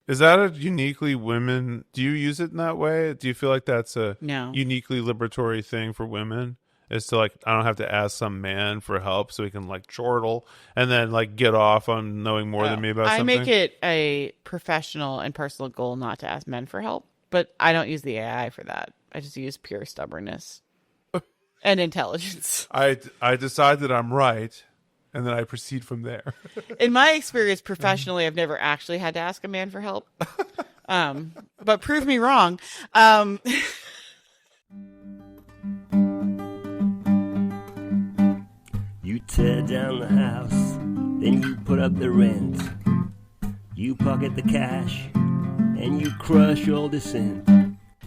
Is that a uniquely women? Do you use it in that way? Do you feel like that's a No. uniquely liberatory thing for women? Is to like, I don't have to ask some man for help so he can like chortle and then like get off on knowing more than Oh. me about I make something? it a professional and personal goal not to ask men for help, but I don't use the AI for that. I just use pure stubbornness and intelligence. I decide that I'm right, and then I proceed from there. In my experience professionally, I've never actually had to ask a man for help. But prove me wrong. Um, You tear down the house, then you put up the rent. You pocket the cash, and you crush all dissent.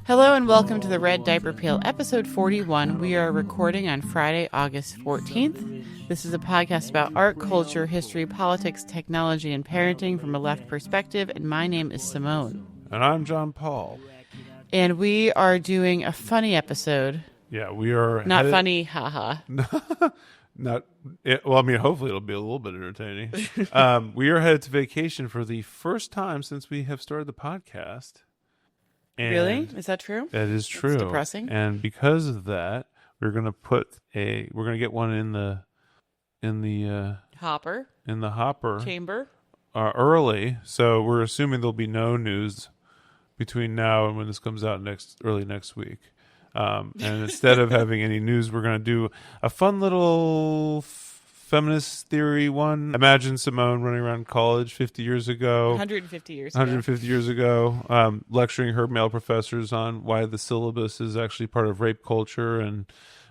Hello and welcome to the Red Diaper Peel, episode 41. We are recording on Friday, August 14th. This is a podcast about art, culture, history, politics, technology, and parenting from a left perspective, and my name is Simone. And I'm John Paul. And we are doing a funny episode. Yeah, we are Not funny, haha. Not well. I mean, hopefully it'll be a little bit entertaining. We are headed to vacation for the first time since we have started the podcast. And Really? Is that true? that is true. That's depressing. And because of that, we're gonna get one in the Hopper. hopper Chamber. early. So we're assuming there'll be no news between now and when this comes out early next week. And instead of having any news, we're going to do a fun little feminist theory one. Imagine Simone running around college 50 years ago. 150 years ago. 150 years ago, lecturing her male professors on why the syllabus is actually part of rape culture and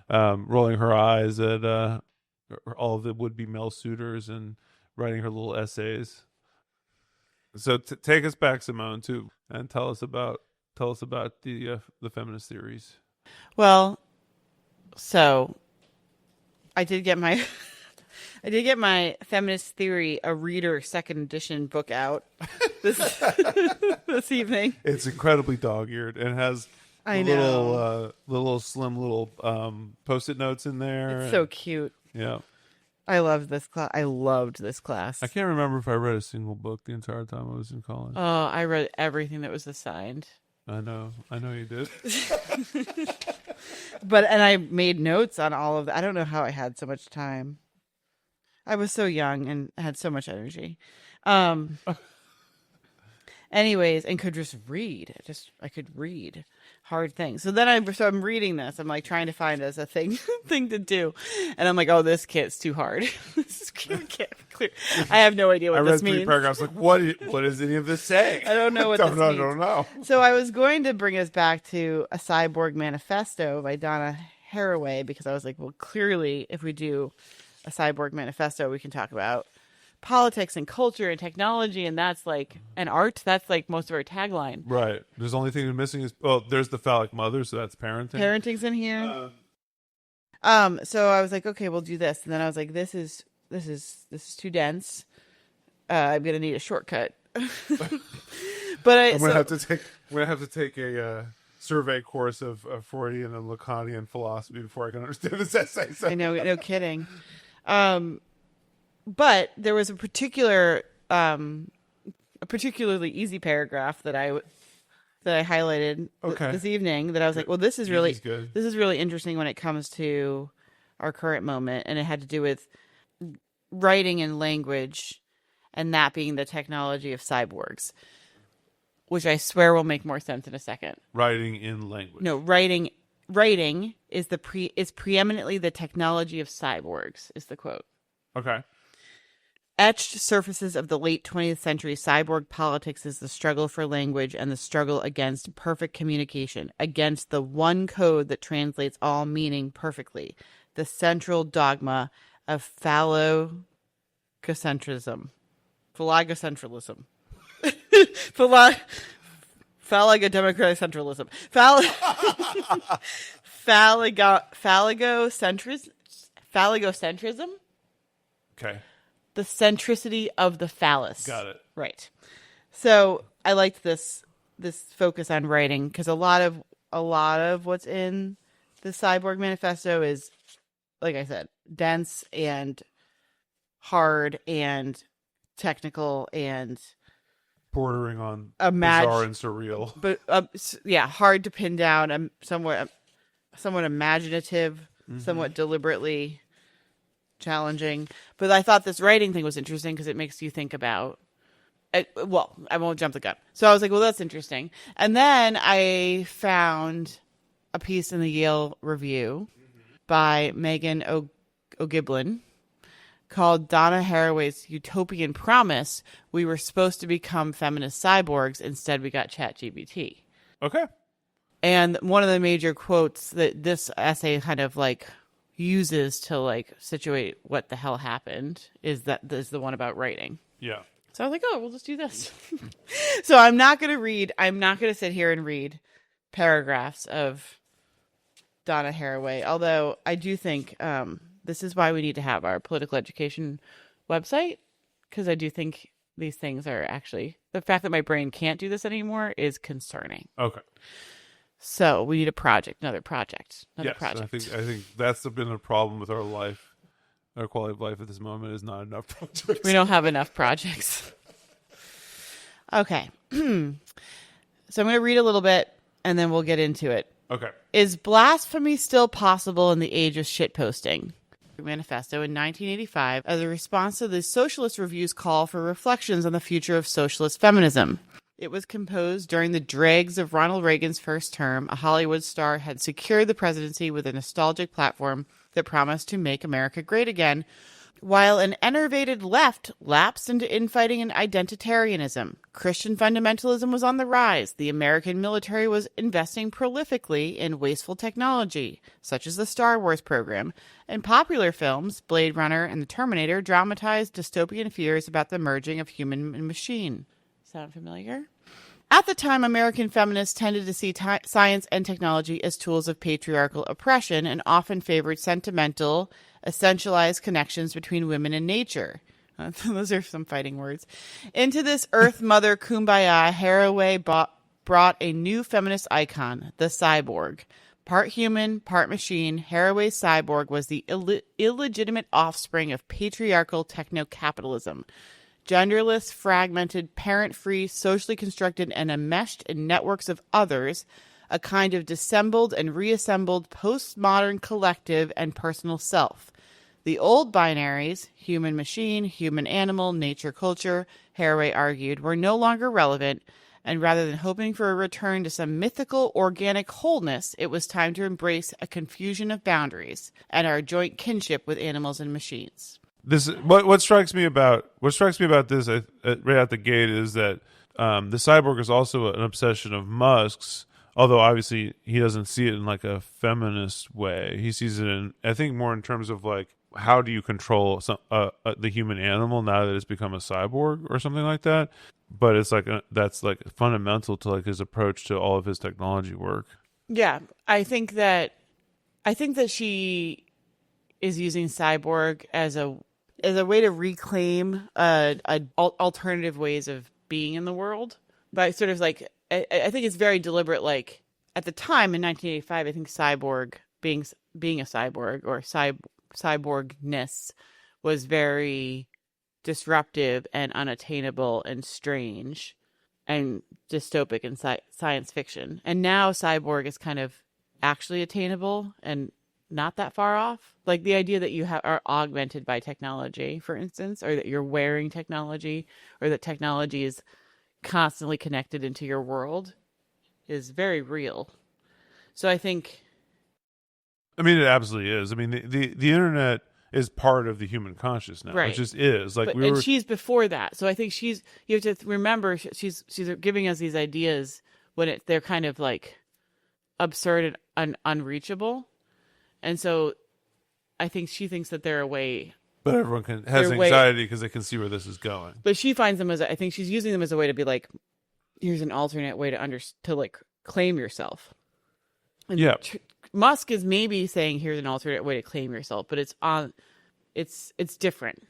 rolling her eyes at all of the would-be male suitors and writing her little essays. So take us back, Simone, too, and tell us about the feminist theories. Well, so I did get my feminist theory a reader second edition book out this this evening. It's incredibly dog-eared and has little slim post-it notes in there. It's so cute. Yeah. I loved this class. I loved this class. I can't remember if I read a single book the entire time I was in college. Oh, I read everything that was assigned. I know you did. And I made notes on all of that. I don't know how I had so much time. I was so young and had so much energy. Anyways, and could just read. I could read hard things. So I'm reading this. I'm like trying to find as a thing to do, and I'm like, oh, this kit's too hard. This can't clear. I have no idea what this means. I read 3 paragraphs. Like, what is any of this saying? I don't know what this means. I don't know. So I was going to bring us back to a Cyborg Manifesto by Donna Haraway because I was like, well, clearly, if we do a Cyborg Manifesto, we can talk about politics and culture and technology, and that's like an art. That's like most of our tagline. Right. There's the only thing missing is there's the phallic mother, so that's parenting. Parenting's in here. So I was like, okay, we'll do this, and then I was like, this is too dense. I'm gonna need a shortcut. But I'm gonna have to take a survey course of Freudian and Lacanian philosophy before I can understand this essay. So. I know, no kidding. But there was a particularly easy paragraph that I highlighted this evening that I was like, well, this is really interesting when it comes to our current moment, and it had to do with writing and language, and that being the technology of cyborgs, which I swear will make more sense in a second. Writing in language. No, writing is preeminently the technology of cyborgs, is the quote. Okay. Etched surfaces of the late 20th century cyborg politics is the struggle for language and the struggle against perfect communication, against the one code that translates all meaning perfectly, the central dogma of phallogocentralism. Phallogodemocratic centralism. Phallogocentrism? Okay. The centricity of the phallus. Got it. Right. So I liked this focus on writing because a lot of what's in the Cyborg Manifesto is, like I said, dense and hard and technical and bordering on bizarre and surreal. But yeah, hard to pin down. Somewhat imaginative, somewhat deliberately challenging. But I thought this writing thing was interesting because it makes you think about. Well, I won't jump the gun. So I was like, well, that's interesting. And then I found a piece in the Yale Review by Meghan O'Gieblyn called Donna Haraway's Utopian Promise. We were supposed to become feminist cyborgs. Instead, we got ChatGPT. Okay. And one of the major quotes that this essay kind of like uses to like situate what the hell happened is the one about writing. Yeah. So I was like, oh, we'll just do this. So I'm not going to sit here and read paragraphs of Donna Haraway. Although I do think this is why we need to have our political education website. Because I do think these things are actually, the fact that my brain can't do this anymore is concerning. Okay. So we need another project. I think that's been a problem with our life. Our quality of life at this moment is not enough projects. We don't have enough projects. Okay. So I'm going to read a little bit and then we'll get into it. Okay. Is blasphemy still possible in the age of shitposting? Manifesto in 1985 as a response to the Socialist Review's call for reflections on the future of socialist feminism. It was composed during the dregs of Ronald Reagan's first term. A Hollywood star had secured the presidency with a nostalgic platform that promised to make America great again, while an enervated left lapsed into infighting and identitarianism. Christian fundamentalism was on the rise. The American military was investing prolifically in wasteful technology, such as the Star Wars program, and popular films, Blade Runner and The Terminator, dramatized dystopian fears about the merging of human and machine. Sound familiar? At the time, American feminists tended to see science and technology as tools of patriarchal oppression and often favored sentimental, essentialized connections between women and nature. Those are some fighting words. Into this Earth Mother kumbaya, Haraway brought a new feminist icon, the cyborg. Part human, part machine, Haraway's cyborg was the illegitimate offspring of patriarchal techno-capitalism. Genderless, fragmented, parent-free, socially constructed, and enmeshed in networks of others, a kind of dissembled and reassembled postmodern collective and personal self. The old binaries, human-machine, human-animal, nature-culture, Haraway argued, were no longer relevant, and rather than hoping for a return to some mythical, organic wholeness, it was time to embrace a confusion of boundaries and our joint kinship with animals and machines. This what strikes me about this right out the gate is that the cyborg is also an obsession of Musk's, although obviously he doesn't see it in like a feminist way. He sees it in, I think, more in terms of like, how do you control the human animal now that it's become a cyborg or something like that. But it's like that's like fundamental to like his approach to all of his technology work. Yeah, I think that she is using cyborg as a way to reclaim alternative ways of being in the world. But sort of like, I think it's very deliberate. Like at the time in 1985, I think cyborg being a cyborg or cyborgness was very disruptive and unattainable and strange and dystopic in science fiction. And now cyborg is kind of actually attainable and not that far off. Like the idea that you are augmented by technology, for instance, or that you're wearing technology, or that technology is constantly connected into your world is very real. So I think... I mean, it absolutely is. I mean, the internet is part of the human consciousness now. Right. It just is. Like and she's before that. So I think you have to remember she's giving us these ideas when they're kind of like absurd and unreachable. And so I think she thinks that they're a way. But everyone has anxiety because they can see where this is going. But she finds them I think she's using them as a way to be like, here's an alternate way to like claim yourself. And yeah. Musk is maybe saying here's an alternate way to claim yourself, but it's different.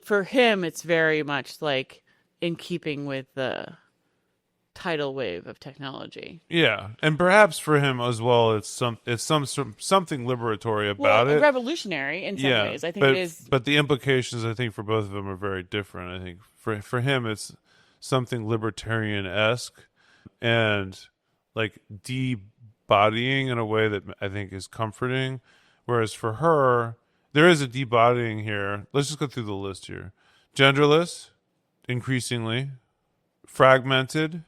For him, it's very much like in keeping with the tidal wave of technology. Yeah, and perhaps for him as well, it's something liberatory about it. Revolutionary in some ways. I think it is. But the implications, I think, for both of them are very different. I think for him, it's something libertarian-esque and like de-bodying in a way that I think is comforting. Whereas for her, there is a de-bodying here. Let's just go through the list here. Genderless, increasingly. Fragmented,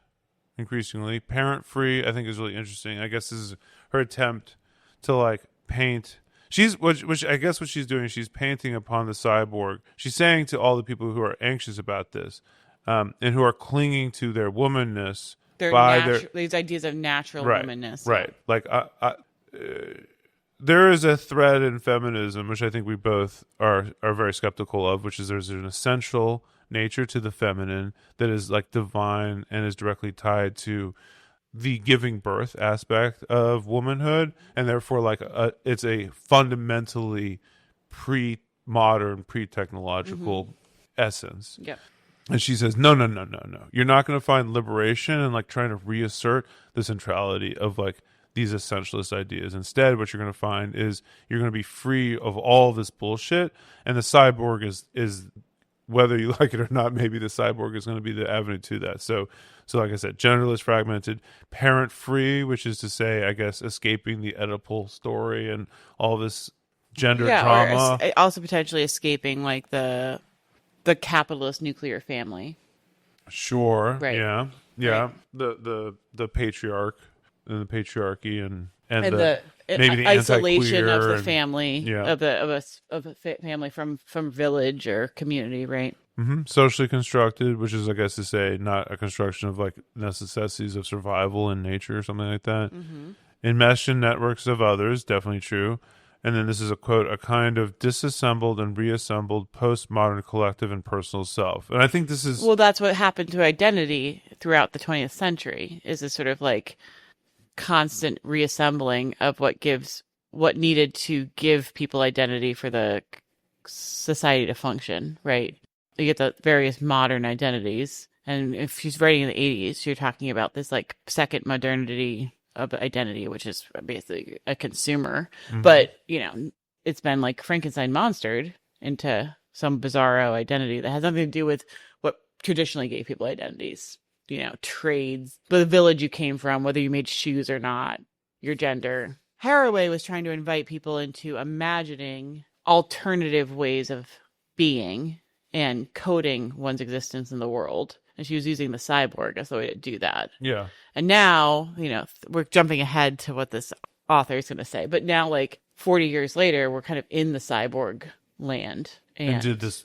increasingly. Parent-free, I think is really interesting. I guess this is her attempt to like paint. Which I guess what she's doing, she's painting upon the cyborg. She's saying to all the people who are anxious about this, and who are clinging to their womanness, these ideas of natural womanness. Right. Like, there is a thread in feminism, which I think we both are very skeptical of, which is there's an essential nature to the feminine that is like divine and is directly tied to the giving birth aspect of womanhood, and therefore like it's a fundamentally pre-modern, pre-technological essence. Yeah. And she says, no. You're not going to find liberation and like trying to reassert the centrality of like these essentialist ideas. Instead, what you're going to find is you're going to be free of all this bullshit. And the cyborg is whether you like it or not, maybe the cyborg is going to be the avenue to that. So like I said, genderless, fragmented, parent-free, which is to say, I guess, escaping the Oedipal story and all this gender trauma. Or also potentially escaping like the capitalist nuclear family. Sure. Right. Yeah. Right. The patriarch and the patriarchy and maybe the isolation of the and, family of a family from village or community, right? Mm-hmm. Socially constructed, which is, I guess, to say not a construction of like necessities of survival in nature or something like that. Mm-hmm. Enmeshed in networks of others, definitely true. And then this is a quote, a kind of disassembled and reassembled postmodern collective and personal self. And I think this is... Well, that's what happened to identity throughout the 20th century, is this sort of like constant reassembling of what needed to give people identity for the society to function, right? You get the various modern identities. And if she's writing in the 80s, you're talking about this like second modernity of identity, which is basically a consumer. Mm-hmm. But, it's been like Frankenstein monstered into some bizarro identity that has nothing to do with what traditionally gave people identities. Trades, the village you came from, whether you made shoes or not, your gender. Haraway was trying to invite people into imagining alternative ways of being and coding one's existence in the world. And she was using the cyborg as the way to do that. Yeah. And now, we're jumping ahead to what this author is going to say. But now, like 40 years later, we're kind of in the cyborg land. And did this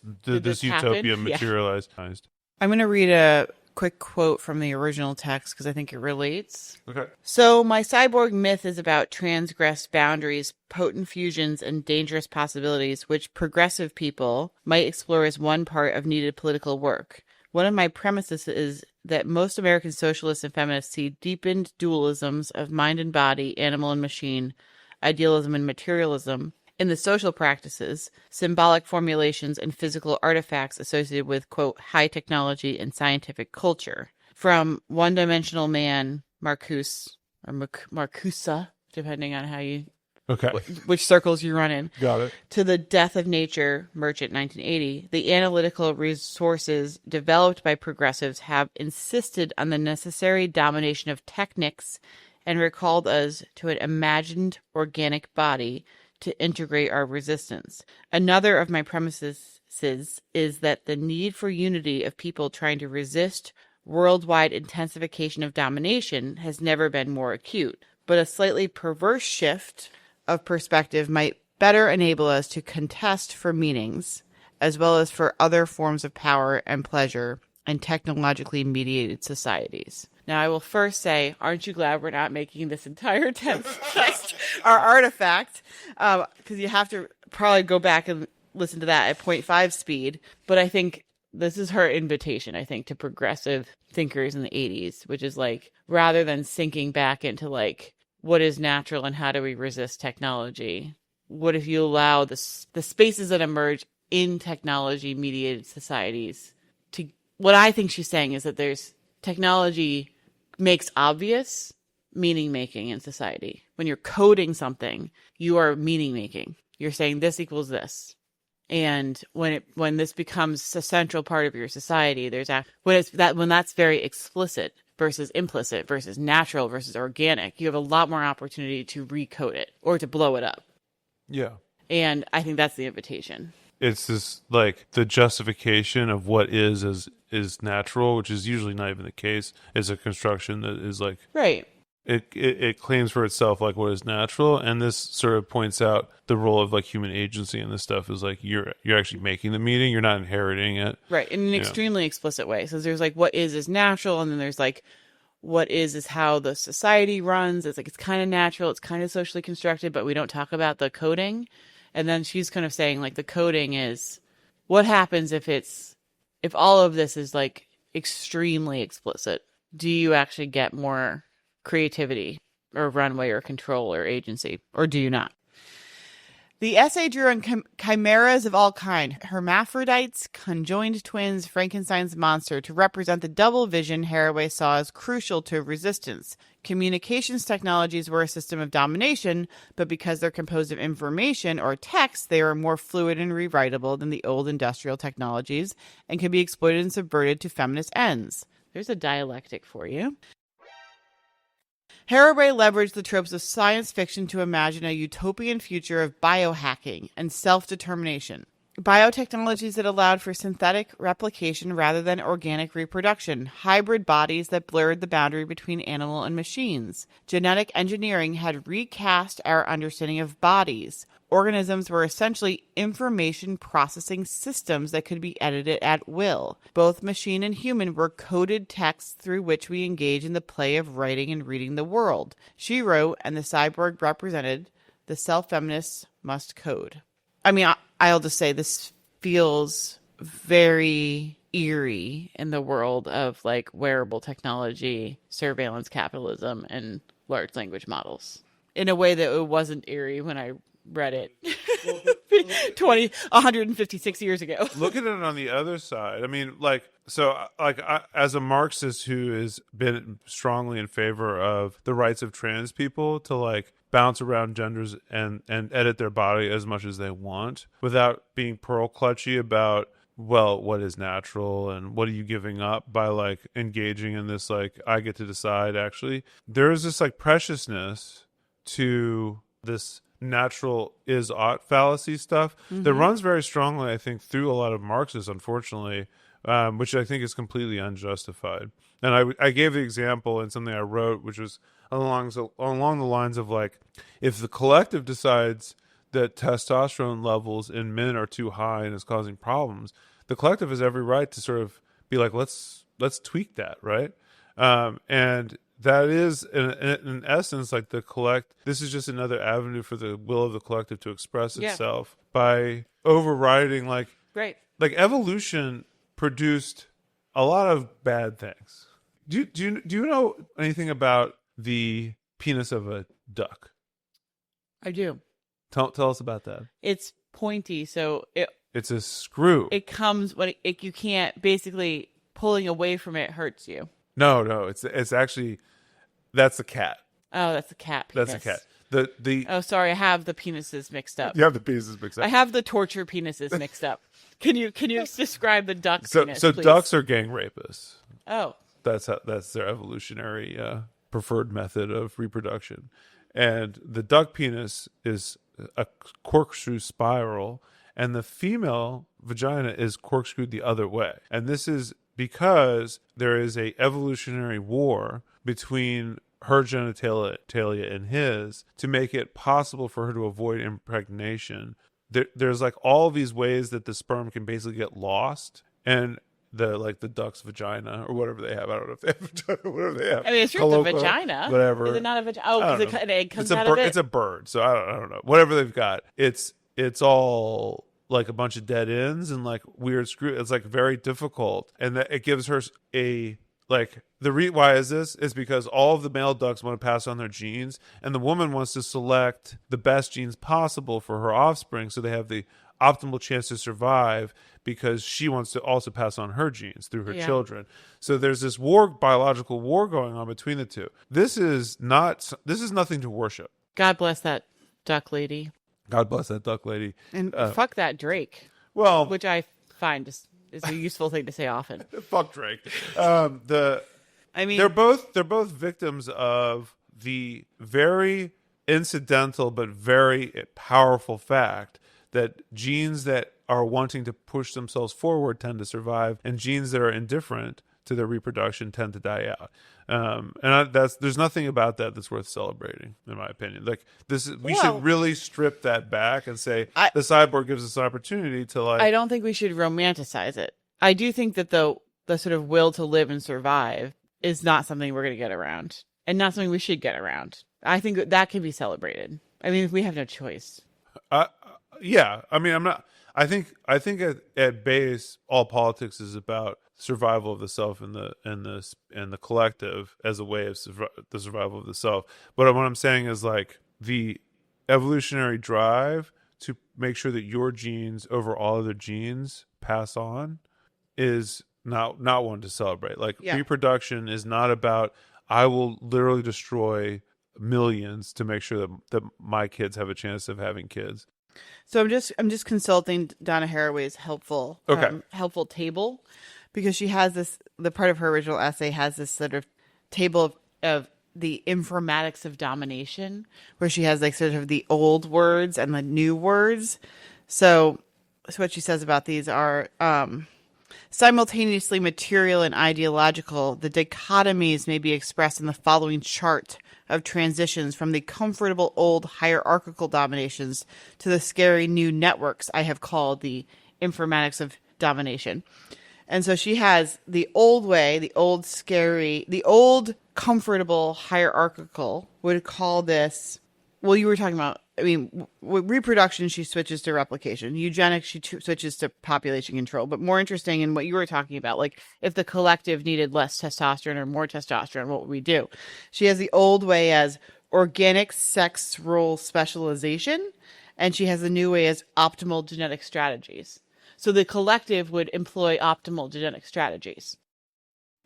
utopia materialize? Yeah. I'm going to read a quick quote from the original text because I think it relates. Okay. So my cyborg myth is about transgressed boundaries, potent fusions, and dangerous possibilities which progressive people might explore as one part of needed political work. One of my premises is that most American socialists and feminists see deepened dualisms of mind and body, animal and machine, idealism and materialism, in the social practices, symbolic formulations, and physical artifacts associated with, quote, high technology and scientific culture. From one-dimensional man, Marcuse, or Marcusa, depending on how you... Okay. Which circles you run in. Got it. To the Death of Nature, Merchant, 1980, the analytical resources developed by progressives have insisted on the necessary domination of techniques and recalled us to an imagined organic body to integrate our resistance. Another of my premises is that the need for unity of people trying to resist worldwide intensification of domination has never been more acute, but a slightly perverse shift of perspective might better enable us to contest for meanings, as well as for other forms of power and pleasure in technologically mediated societies. Now, I will first say, aren't you glad we're not making this entire text our artifact? Because you have to probably go back and listen to that at 0.5 speed. But I think this is her invitation, I think, to progressive thinkers in the 80s, which is like, rather than sinking back into like, what is natural and how do we resist technology? What if you allow the spaces that emerge in technology-mediated societies to... What I think she's saying is that there's technology makes obvious meaning-making in society. When you're coding something, you are meaning-making. You're saying this equals this. And when this becomes a central part of your society, when that's very explicit versus implicit versus natural versus organic, you have a lot more opportunity to recode it or to blow it up. Yeah. And I think that's the invitation. It's this, like, the justification of what is natural, which is usually not even the case, is a construction that is like, right. It claims for itself like what is natural, and this sort of points out the role of like human agency in this stuff is like you're actually making the meaning, you're not inheriting it, right, in an extremely explicit way. So there's like what is natural, and then there's like what is how the society runs. It's like it's kind of natural, it's kind of socially constructed, but we don't talk about the coding. And then she's kind of saying like the coding is what happens if all of this is like extremely explicit. Do you actually get more creativity or runway or control or agency, or do you not? The essay drew on chimeras of all kind, hermaphrodites, conjoined twins, Frankenstein's monster, to represent the double vision Haraway saw as crucial to resistance. Communications technologies were a system of domination, but because they're composed of information or text, they are more fluid and rewritable than the old industrial technologies and can be exploited and subverted to feminist ends. There's a dialectic for you. Haraway leveraged the tropes of science fiction to imagine a utopian future of biohacking and self-determination. Biotechnologies that allowed for synthetic replication rather than organic reproduction, hybrid bodies that blurred the boundary between animal and machines. Genetic engineering had recast our understanding of bodies. Organisms were essentially information processing systems that could be edited at will. Both machine and human were coded texts through which we engage in the play of writing and reading the world. She wrote, and the cyborg represented, the self-feminists must code. I mean, I'll just say this feels very eerie in the world of like wearable technology, surveillance capitalism, and large language models in a way that it wasn't eerie when I read it 156 years ago. Look at it on the other side. I mean, as a Marxist who has been strongly in favor of the rights of trans people to like bounce around genders and edit their body as much as they want without being pearl clutchy about, well, what is natural and what are you giving up by like engaging in this, like, I get to decide. Actually, there is this like preciousness to this natural is ought fallacy stuff that runs very strongly, I think, through a lot of Marxists, unfortunately, which I think is completely unjustified. And I gave the example in something I wrote, which was along the lines of like, if the collective decides that testosterone levels in men are too high and is causing problems, the collective has every right to sort of be like, let's tweak that, right? And that is in essence like this is just another avenue for the will of the collective to express itself by overriding like evolution produced a lot of bad things. Do you know anything about the penis of a duck? I do. Tell us about that. It's pointy, so it's a screw. It comes when you can't, basically pulling away from it hurts you. No, it's actually, that's the cat. Oh, that's the cat penis. That's the cat. Oh, sorry, I have the penises mixed up. You have the penises mixed up. I have the torture penises mixed up. Can you describe the duck penis, so please? Ducks are gang rapists. Oh. That's their evolutionary preferred method of reproduction. And the duck penis is a corkscrew spiral, and the female vagina is corkscrewed the other way. And this is because there is a evolutionary war between her genitalia and his to make it possible for her to avoid impregnation. There's like all these ways that the sperm can basically get lost, and the duck's vagina or whatever they have. I don't know if they have vagina or whatever they have. I mean, it's just a vagina. Whatever. Is it not a vagina? Oh, because an egg comes out of it? It's a bird, so I don't know. Whatever they've got. It's all like a bunch of dead ends and like weird screw. It's like very difficult. And that it gives her why is this? Is because all of the male ducks want to pass on their genes, and the woman wants to select the best genes possible for her offspring so they have the optimal chance to survive, because she wants to also pass on her genes through her children. So there's this biological war going on between the two. This is nothing to worship. God bless that duck lady. God bless that duck lady. And fuck that Drake. Well, which I find is a useful thing to say often. Fuck Drake. They're both victims of the very incidental but very powerful fact that genes that are wanting to push themselves forward tend to survive, and genes that are indifferent to their reproduction tend to die out. There's nothing about that that's worth celebrating, in my opinion. Like we should really strip that back and say the cyborg gives us an opportunity to I don't think we should romanticize it. I do think that the sort of will to live and survive is not something we're going to get around, and not something we should get around. I think that can be celebrated. I mean, we have no choice. Yeah. I mean, I'm not. I think at base, all politics is about survival of the self and the collective as a way of the survival of the self. But what I'm saying is, like, the evolutionary drive to make sure that your genes over all other genes pass on is not one to celebrate. Like, reproduction is not about, I will literally destroy millions to make sure that my kids have a chance of having kids. So I'm just consulting Donna Haraway's helpful table, because she has the part of her original essay has this sort of table of the informatics of domination, where she has like sort of the old words and the new words. So what she says about these are simultaneously material and ideological. The dichotomies may be expressed in the following chart of transitions from the comfortable old hierarchical dominations to the scary new networks I have called the informatics of domination. And so she has the old way, the old scary, the old comfortable hierarchical would call this, well, you were talking about, I mean, with reproduction, she switches to replication. Eugenics, she switches to population control. But more interesting in what you were talking about, like if the collective needed less testosterone or more testosterone, what would we do? She has the old way as organic sex role specialization, and she has the new way as optimal genetic strategies. So the collective would employ optimal genetic strategies.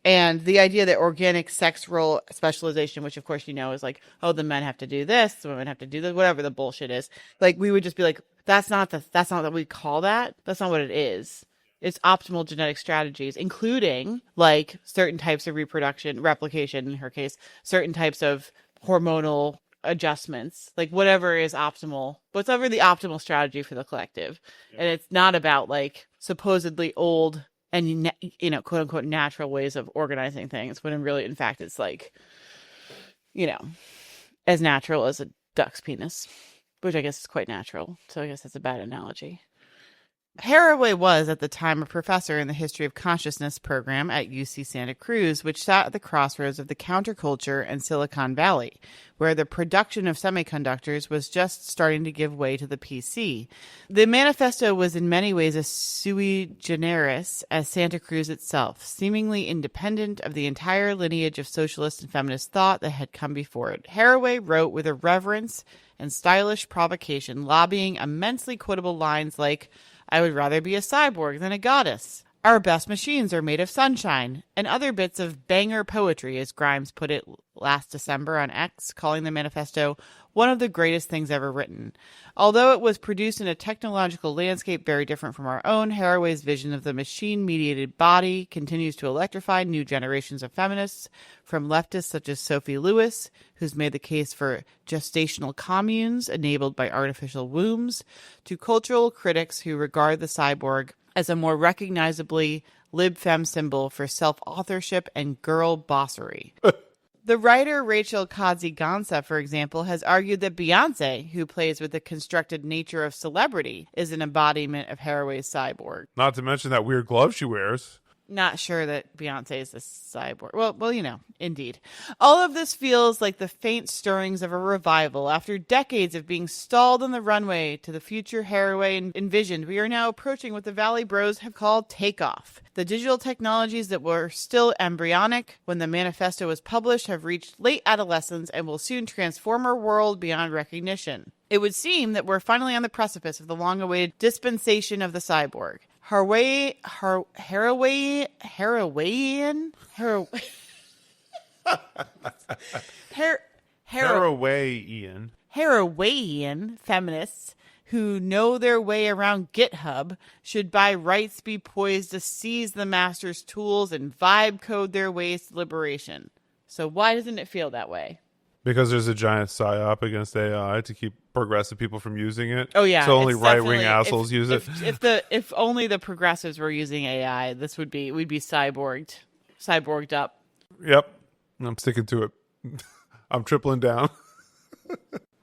And the idea that organic sex role specialization, which of course you know is like, oh, the men have to do this, the women have to do this, whatever the bullshit is. Like, we would just be like, that's not what we call that. That's not what it is. It's optimal genetic strategies, including like certain types of replication in her case, certain types of hormonal adjustments, like whatever is optimal, whatever the optimal strategy for the collective. Yeah. And it's not about like supposedly old and, you know, quote unquote natural ways of organizing things, when in fact it's like, you know, as natural as a duck's penis, which I guess is quite natural. So I guess that's a bad analogy. Haraway was, at the time, a professor in the History of Consciousness program at UC Santa Cruz, which sat at the crossroads of the counterculture and Silicon Valley, where the production of semiconductors was just starting to give way to the PC. The Manifesto was in many ways a sui generis as Santa Cruz itself, seemingly independent of the entire lineage of socialist and feminist thought that had come before it. Haraway wrote with irreverence and stylish provocation, lobbying immensely quotable lines like, "I would rather be a cyborg than a goddess. Our best machines are made of sunshine," and other bits of banger poetry, as Grimes put it last December on X, calling the Manifesto one of the greatest things ever written. Although it was produced in a technological landscape very different from our own, Haraway's vision of the machine-mediated body continues to electrify new generations of feminists, from leftists such as Sophie Lewis, who's made the case for gestational communes enabled by artificial wombs, to cultural critics who regard the cyborg as a more recognizably lib-fem symbol for self-authorship and girl bossery. The writer Rachel Kazi-Gansa, for example, has argued that Beyonce, who plays with the constructed nature of celebrity, is an embodiment of Haraway's cyborg. Not to mention that weird glove she wears. Not sure that Beyonce is a cyborg. Well, you know, indeed. All of this feels like the faint stirrings of a revival. After decades of being stalled on the runway to the future Haraway envisioned, we are now approaching what the Valley Bros have called takeoff. The digital technologies that were still embryonic when the Manifesto was published have reached late adolescence and will soon transform our world beyond recognition. It would seem that we're finally on the precipice of the long-awaited dispensation of the cyborg. Harawayan feminists who know their way around GitHub should by rights be poised to seize the master's tools and vibe code their ways to liberation. So why doesn't it feel that way? Because there's a giant psyop against AI to keep progressive people from using it. Oh yeah, so only right-wing assholes use it. If only the we're using AI, we'd be cyborged up. Yep, I'm sticking to it. I'm tripling down.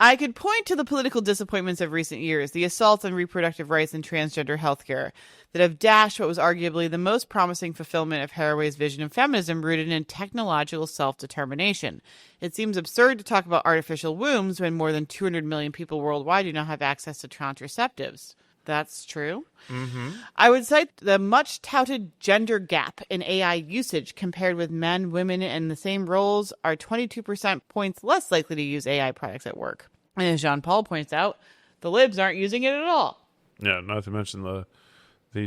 I could point to the political disappointments of recent years, the assaults on reproductive rights and transgender healthcare that have dashed what was arguably the most promising fulfillment of Haraway's vision of feminism rooted in technological self-determination. It seems absurd to talk about artificial wombs when more than 200 million people worldwide do not have access to contraceptives. That's true. Mm-hmm. I would cite the much-touted gender gap in AI usage compared with men, women in the same roles are 22% points less likely to use AI products at work. And as Jean-Paul points out, the libs aren't using it at all. Yeah, not to mention the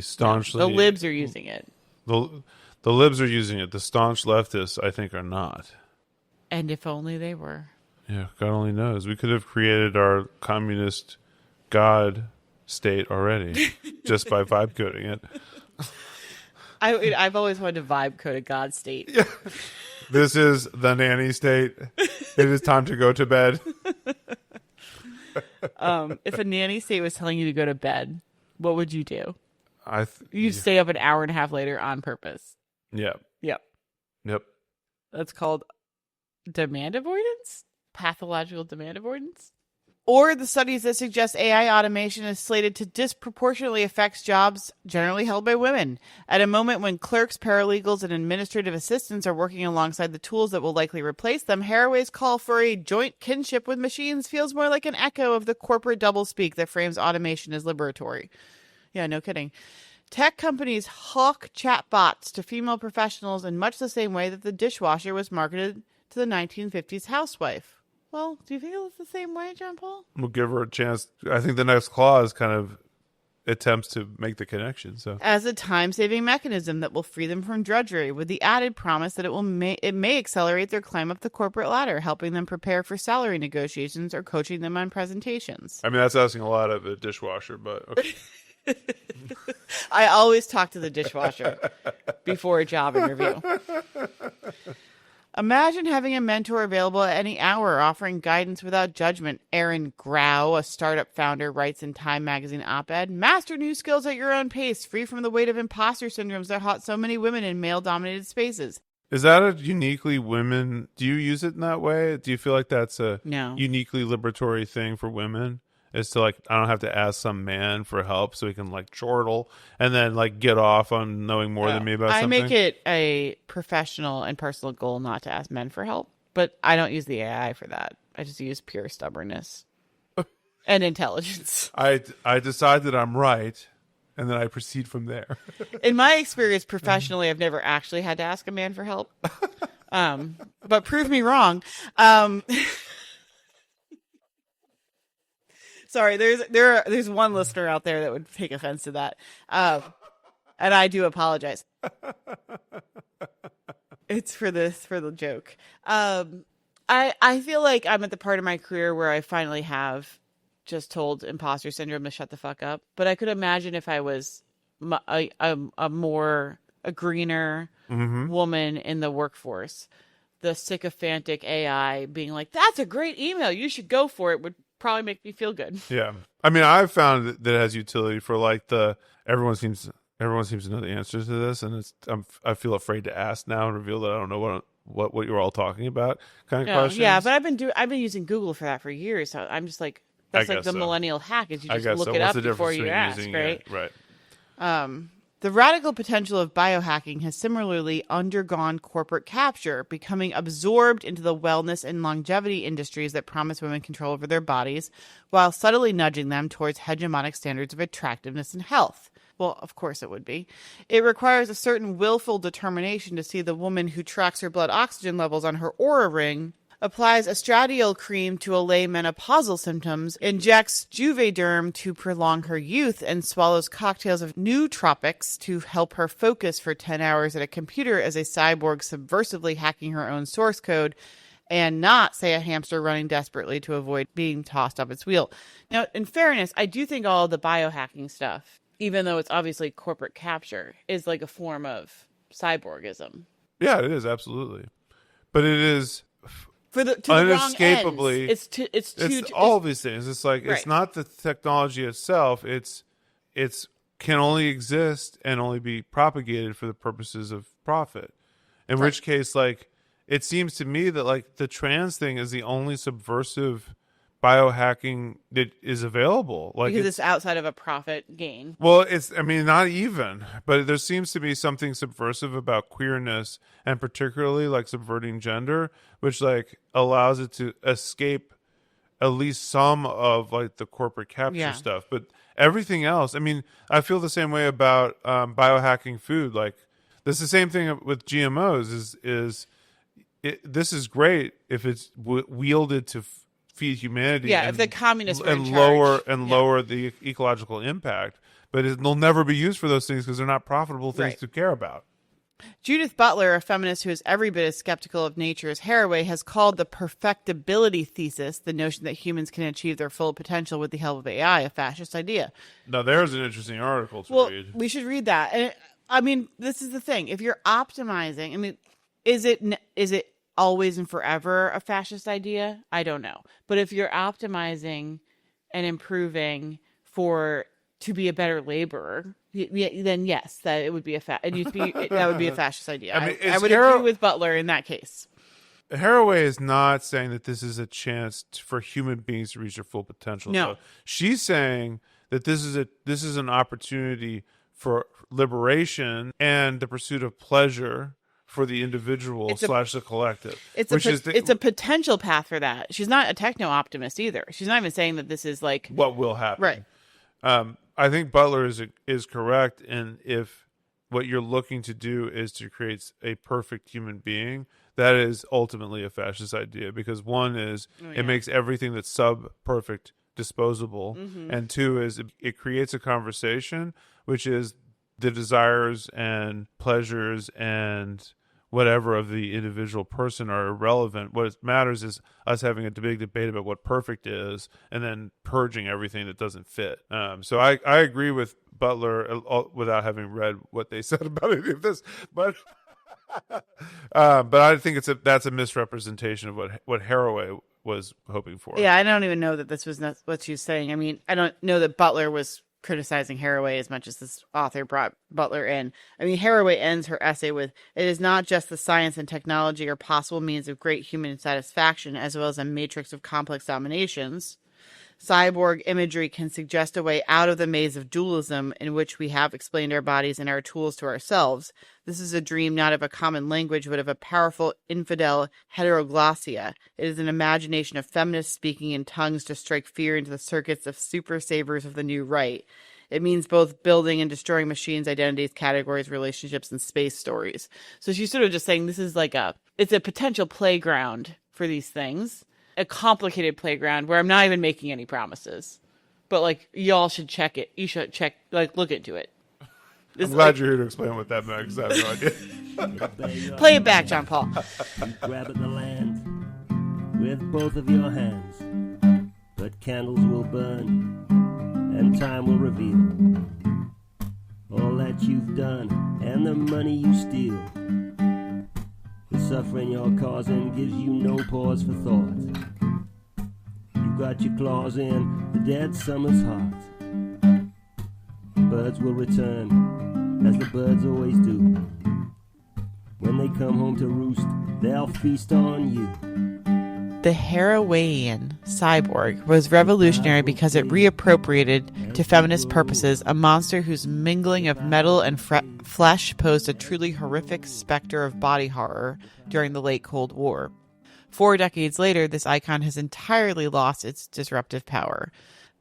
staunchly... The libs are using it. The libs are using it. The staunch leftists, I think, are not. And if only they were. Yeah, God only knows. We could have created our communist god state already just by vibe coding it. I've always wanted to vibe code a god state. Yeah. This is the nanny state. It is time to go to bed. If a nanny state was telling you to go to bed, what would you do? You'd stay up an hour and a half later on purpose. Yep. That's called demand avoidance? Pathological demand avoidance? Or the studies that suggest AI automation is slated to disproportionately affect jobs generally held by women. At a moment when clerks, paralegals, and administrative assistants are working alongside the tools that will likely replace them, Haraway's call for a joint kinship with machines feels more like an echo of the corporate doublespeak that frames automation as liberatory. Yeah, no kidding. Tech companies hawk chatbots to female professionals in much the same way that the dishwasher was marketed to the 1950s housewife. Well, do you feel it's the same way, John Paul? We'll give her a chance. I think the next clause kind of attempts to make the connection. So, as a time-saving mechanism that will free them from drudgery, with the added promise that it may accelerate their climb up the corporate ladder, helping them prepare for salary negotiations or coaching them on presentations. I mean, that's asking a lot of a dishwasher, but okay. I always talk to the dishwasher before a job interview. Imagine having a mentor available at any hour, offering guidance without judgment. Aaron Grau, a startup founder, writes in Time magazine op-ed, "Master new skills at your own pace, free from the weight of imposter syndromes that haunt so many women in male-dominated spaces." Is that a uniquely women? Do you use it in that way? Do you feel like that's a uniquely liberatory thing for women? Is to, like, I don't have to ask some man for help so he can, like, chortle and then, like, get off on knowing more than me about something? I make it a professional and personal goal not to ask men for help, but I don't use the AI for that. I just use pure stubbornness and intelligence. I decide that I'm right, and then I proceed from there. In my experience professionally, I've never actually had to ask a man for help. But prove me wrong. Sorry, there's one listener out there that would take offense to that, and I do apologize. It's for the joke. I feel like I'm at the part of my career where I finally have just told imposter syndrome to shut the fuck up. But I could imagine if I was a greener woman in the workforce, the sycophantic AI being like, "That's a great email, you should go for it," would probably make me feel good. Yeah. I mean, I've found that it has utility for, like, everyone seems to know the answers to this, and I feel afraid to ask now and reveal that I don't know what you're all talking about kind of questions. Yeah, but I've been using Google for that for years, so I'm just like, that's like the millennial hack is you just look it up before you ask, right? Right. The radical potential of biohacking has similarly undergone corporate capture, becoming absorbed into the wellness and longevity industries that promise women control over their bodies, while subtly nudging them towards hegemonic standards of attractiveness and health. Well, of course it would be. It requires a certain willful determination to see the woman who tracks her blood oxygen levels on her Oura ring, applies estradiol cream to allay menopausal symptoms, injects Juvederm to prolong her youth, and swallows cocktails of nootropics to help her focus for 10 hours at a computer as a cyborg subversively hacking her own source code, and not, say, a hamster running desperately to avoid being tossed off its wheel. Now, in fairness, I do think all the biohacking stuff, even though it's obviously corporate capture, is like a form of cyborgism. Yeah, it is, absolutely. But it is unescapably. It's all these things. It's like It's not the technology itself. It's can only exist and only be propagated for the purposes of profit. In which case, like, it seems to me that like the trans thing is the only subversive biohacking that is available. Like, because it's outside of a profit gain. Well, not even, but there seems to be something subversive about queerness, and particularly like subverting gender, which like allows it to escape at least some of like the corporate capture stuff. But everything else, I feel the same way about biohacking food. Like, this is the same thing with GMOs. This is great if it's wielded to feed humanity. Yeah, if the communists were lower the ecological impact, but it'll never be used for those things because they're not profitable things to care about. Judith Butler, a feminist who is every bit as skeptical of nature as Haraway, has called the perfectibility thesis, the notion that humans can achieve their full potential with the help of AI, a fascist idea. Now, there's an interesting article to read. We should read that. And this is the thing. If you're optimizing, is it always and forever a fascist idea? I don't know. But if you're optimizing and improving to be a better laborer, then yes, that it would be that would be a fascist idea. I would agree with Butler in that case. Haraway is not saying that this is a chance for human beings to reach their full potential. No, so she's saying that this is an opportunity for liberation and the pursuit of pleasure for the individual / the collective. It's a potential path for that. She's not a techno-optimist either. She's not even saying that this is like what will happen. Right. I think Butler is correct, and if what you're looking to do is to create a perfect human being, that is ultimately a fascist idea, because one is it makes everything that's sub-perfect disposable, and two is it creates a conversation, which is the desires and pleasures and whatever of the individual person are irrelevant. What matters is us having a big debate about what perfect is and then purging everything that doesn't fit. So I agree with Butler without having read what they said about any of this, but I think that's a misrepresentation of what Haraway was hoping for. Yeah, I don't even know that this was not what she was saying. I don't know that Butler was criticizing Haraway as much as this author brought Butler in. Haraway ends her essay with, "It is not just the science and technology or possible means of great human satisfaction, as well as a matrix of complex dominations. Cyborg imagery can suggest a way out of the maze of dualism in which we have explained our bodies and our tools to ourselves. This is a dream not of a common language, but of a powerful infidel heteroglossia. It is an imagination of feminists speaking in tongues to strike fear into the circuits of super savers of the new right. It means both building and destroying machines, identities, categories, relationships, and space stories." So she's sort of just saying this is like it's a potential playground for these things. A complicated playground where I'm not even making any promises, but like y'all should check it. You should look into it. I'm glad you're here to explain what that meant, because I have no idea. Play it back, John Paul. You grab at the land with both of your hands, but candles will burn and time will reveal all that you've done and the money you steal. The suffering you're causing gives you no pause for thought. You've got your claws in the dead summer's heart. Birds will return, as the birds always do. When they come home to roost, they'll feast on you. The Harawayan cyborg was revolutionary because it reappropriated to feminist purposes a monster whose mingling of metal and flesh posed a truly horrific specter of body horror during the late Cold War. 4 decades later, this icon has entirely lost its disruptive power.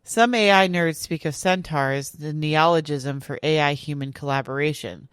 Some AI nerds speak of centaurs, the neologism for AI-human collaboration,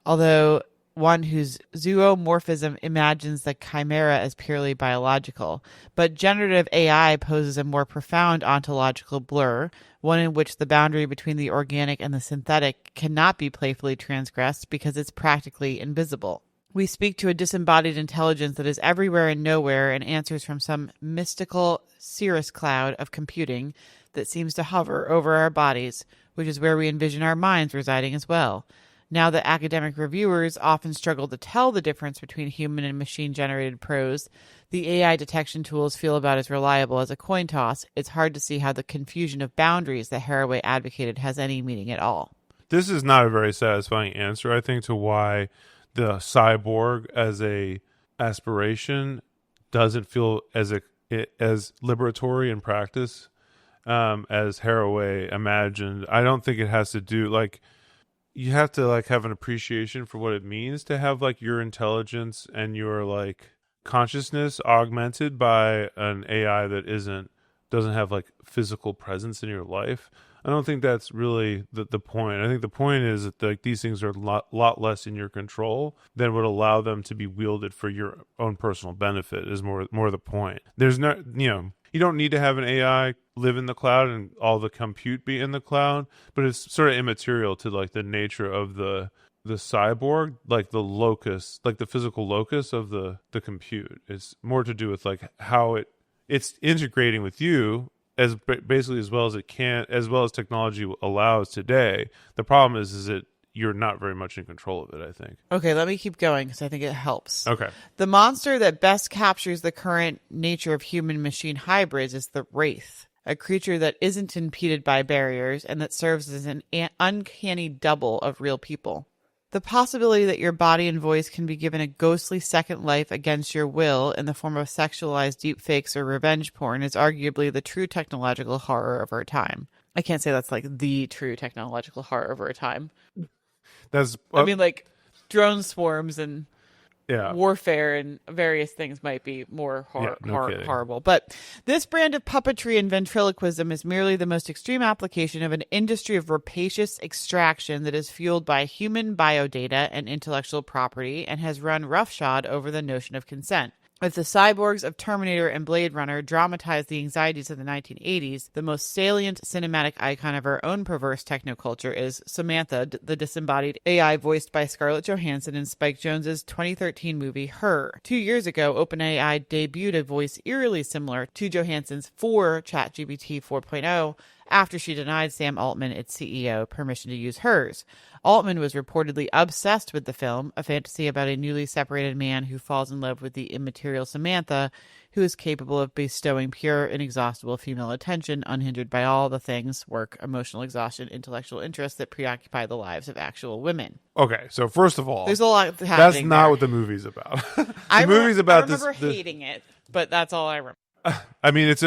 although one whose zoomorphism imagines the chimera as purely biological. But generative AI poses a more profound ontological blur, one in which the boundary between the organic and the synthetic cannot be playfully transgressed because it's practically invisible. We speak to a disembodied intelligence that is everywhere and nowhere and answers from some mystical cirrus cloud of computing that seems to hover over our bodies, which is where we envision our minds residing as well. Now that academic reviewers often struggle to tell the difference between human and machine-generated prose, the AI detection tools feel about as reliable as a coin toss. It's hard to see how the confusion of boundaries that Haraway advocated has any meaning at all. This is not a very satisfying answer, I think, to why the cyborg as a aspiration doesn't feel as liberatory in practice as Haraway imagined. I don't think it has to do you have to have an appreciation for what it means to have your intelligence and your consciousness augmented by an AI that doesn't have physical presence in your life. I don't think that's really the point. I think the point is that these things are a lot less in your control than would allow them to be wielded for your own personal benefit is more the point. There's no, you don't need to have an AI live in the cloud and all the compute be in the cloud, but it's sort of immaterial to the nature of the cyborg, the locus, the physical locus of the compute. It's more to do with how it's integrating with you as basically as well as it can, as well as technology allows today. The problem is that you're not very much in control of it, I think. Okay, let me keep going because I think it helps. Okay. The monster that best captures the current nature of human-machine hybrids is the Wraith, a creature that isn't impeded by barriers and that serves as an uncanny double of real people. The possibility that your body and voice can be given a ghostly second life against your will in the form of sexualized deepfakes or revenge porn is arguably the true technological horror of our time. I can't say that's the true technological horror of our time. I mean, drone swarms and warfare and various things might be more horrible. But this brand of puppetry and ventriloquism is merely the most extreme application of an industry of rapacious extraction that is fueled by human biodata and intellectual property and has run roughshod over the notion of consent. If the cyborgs of Terminator and Blade Runner dramatized the anxieties of the 1980s, the most salient cinematic icon of our own perverse technoculture is Samantha, the disembodied AI voiced by Scarlett Johansson in Spike Jonze's 2013 movie Her. 2 years ago, OpenAI debuted a voice eerily similar to Johansson's for ChatGPT 4.0 after she denied Sam Altman, its CEO, permission to use hers. Altman was reportedly obsessed with the film, a fantasy about a newly separated man who falls in love with the immaterial Samantha, who is capable of bestowing pure, inexhaustible female attention, unhindered by all the things, work, emotional exhaustion, intellectual interests that preoccupy the lives of actual women. Okay, so first of all, there's a lot happening. That's not what the movie's about. I remember hating it, but that's all I remember. I mean, it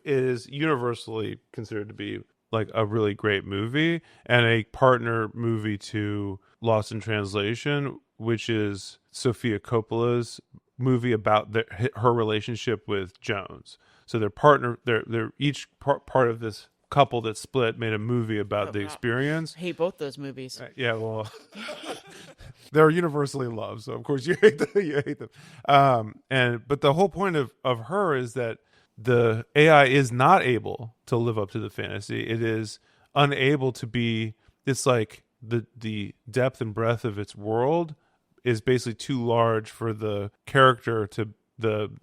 is universally considered to be a really great movie and a partner movie to Lost in Translation, which is Sofia Coppola's movie about her relationship with Jones. So they're each part of this couple that split made a movie about the experience. I hate both those movies. Yeah, well, they're universally loved, so of course you hate them. But the whole point of Her is that the AI is not able to live up to the fantasy. It is unable to be. It's the depth and breadth of its world is basically too large for the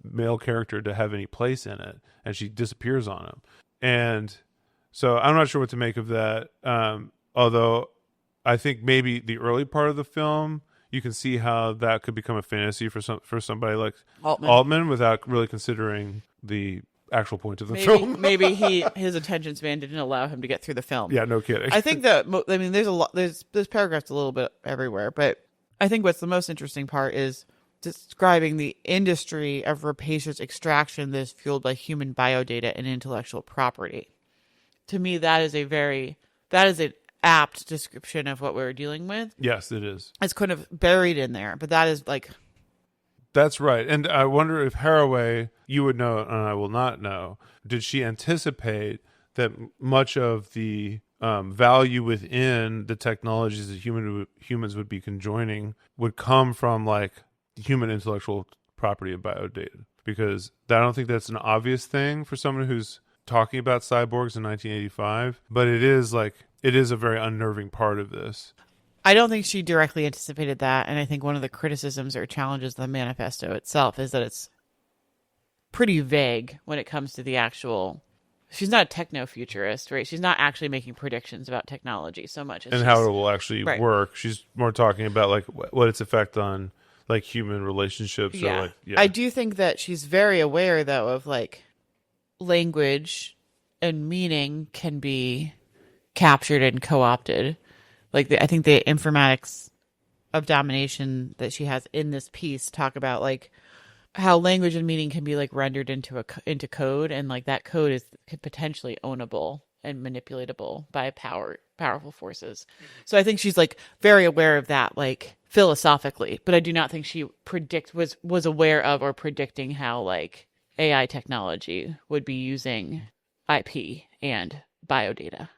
male character to have any place in it, and she disappears on him. And so I'm not sure what to make of that. Although I think maybe the early part of the film, you can see how that could become a fantasy for somebody like Altman without really considering the actual point of the film. Maybe his attention span didn't allow him to get through the film. Yeah, no kidding. I think there's a lot. There's paragraphs a little bit everywhere, but I think what's the most interesting part is describing the industry of rapacious extraction that is fueled by human biodata and intellectual property. To me, that is an apt description of what we're dealing with. Yes, it is. It's kind of buried in there, but that is That's right. And I wonder if Haraway, you would know and I will not know, did she anticipate that much of the value within the technologies that humans would be conjoining would come from human intellectual property and biodata? Because I don't think that's an obvious thing for someone who's talking about cyborgs in 1985, but it is a very unnerving part of this. I don't think she directly anticipated that. And I think one of the criticisms or challenges of the manifesto itself is that it's pretty vague when it comes to the actual. She's not a techno-futurist, right? She's not actually making predictions about technology so much as and how it will actually work. She's more talking about like what its effect on like human relationships. Yeah. Or like, I do think that she's very aware though of like language and meaning can be captured and co-opted. Like I think the informatics of domination that she has in this piece talk about like how language and meaning can be like rendered into code, and like that code is potentially ownable and manipulatable by powerful forces. So I think she's like very aware of that, like philosophically, but I do not think she was aware of or predicting how like AI technology would be using IP and biodata.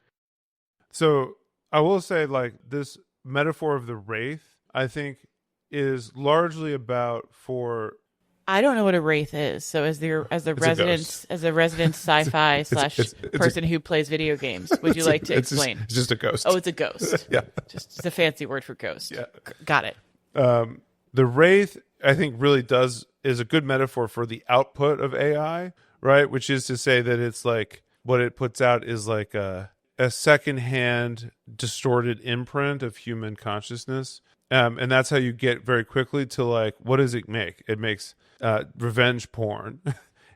So I will say like this metaphor of the wraith, I think, is largely about for. I don't know what a wraith is. So as a resident sci-fi / person who plays video games, would you like to explain? It's just a ghost. Oh, it's a ghost. Yeah. Just a fancy word for ghost. Yeah. Got it. The wraith, I think, really is a good metaphor for the output of AI, right? Which is to say that it's like what it puts out is like a secondhand distorted imprint of human consciousness. And that's how you get very quickly to like, what does it make? It makes revenge porn,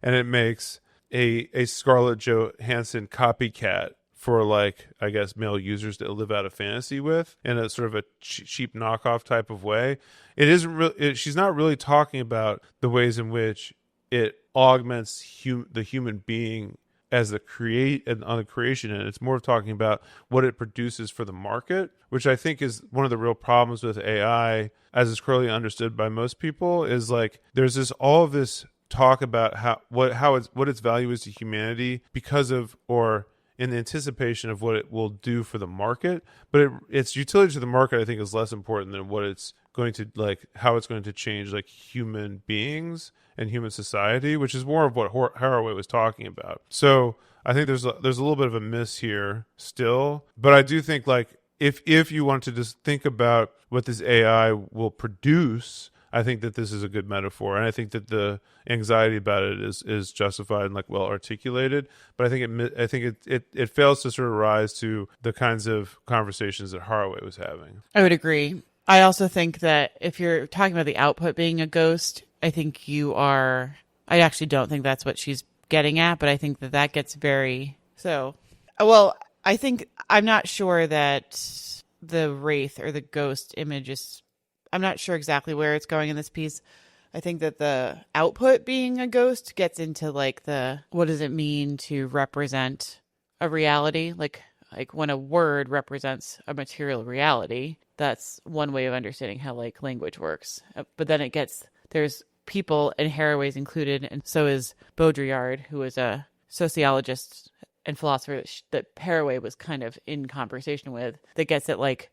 and it makes a Scarlett Johansson copycat for like, I guess, male users to live out a fantasy with in a sort of a cheap knockoff type of way. It isn't really. She's not really talking about the ways in which it augments the human being as on the creation end. It's more of talking about what it produces for the market, which I think is one of the real problems with AI, as is clearly understood by most people, is like there's all of this talk about what its value is to humanity because of or in the anticipation of what it will do for the market, but its utility to the market I think is less important than what it's going to like how it's going to change like human beings and human society, which is more of what Haraway was talking about. So I think there's a little bit of a miss here still, but I do think like if you want to just think about what this AI will produce, I think that this is a good metaphor, and I think that the anxiety about it is justified and like well articulated. But I think it fails to sort of rise to the kinds of conversations that Haraway was having. I would agree. I also think that if you're talking about the output being a ghost, I think you are. I actually don't think that's what she's getting at, but I think that gets very so. Well, I think I'm not sure that the wraith or the ghost image is. I'm not sure exactly where it's going in this piece. I think that the output being a ghost gets into like what does it mean to represent a reality? Like when a word represents a material reality, that's one way of understanding how like language works. But then there's people, and Haraway's included, and so is Baudrillard, who is a sociologist and philosopher that Haraway was kind of in conversation with, that gets at like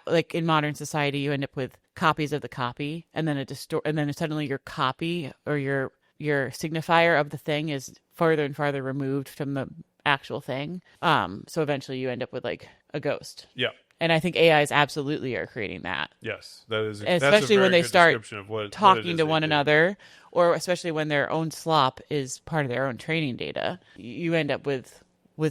like in modern society you end up with copies of the copy, and then and then suddenly your copy or your signifier of the thing is farther and farther removed from the actual thing. So eventually you end up with like a ghost. Yeah. And I think AIs absolutely are creating that. Yes, that is. Especially when they start talking to one do. another, or especially when their own slop is part of their own training data, you end up with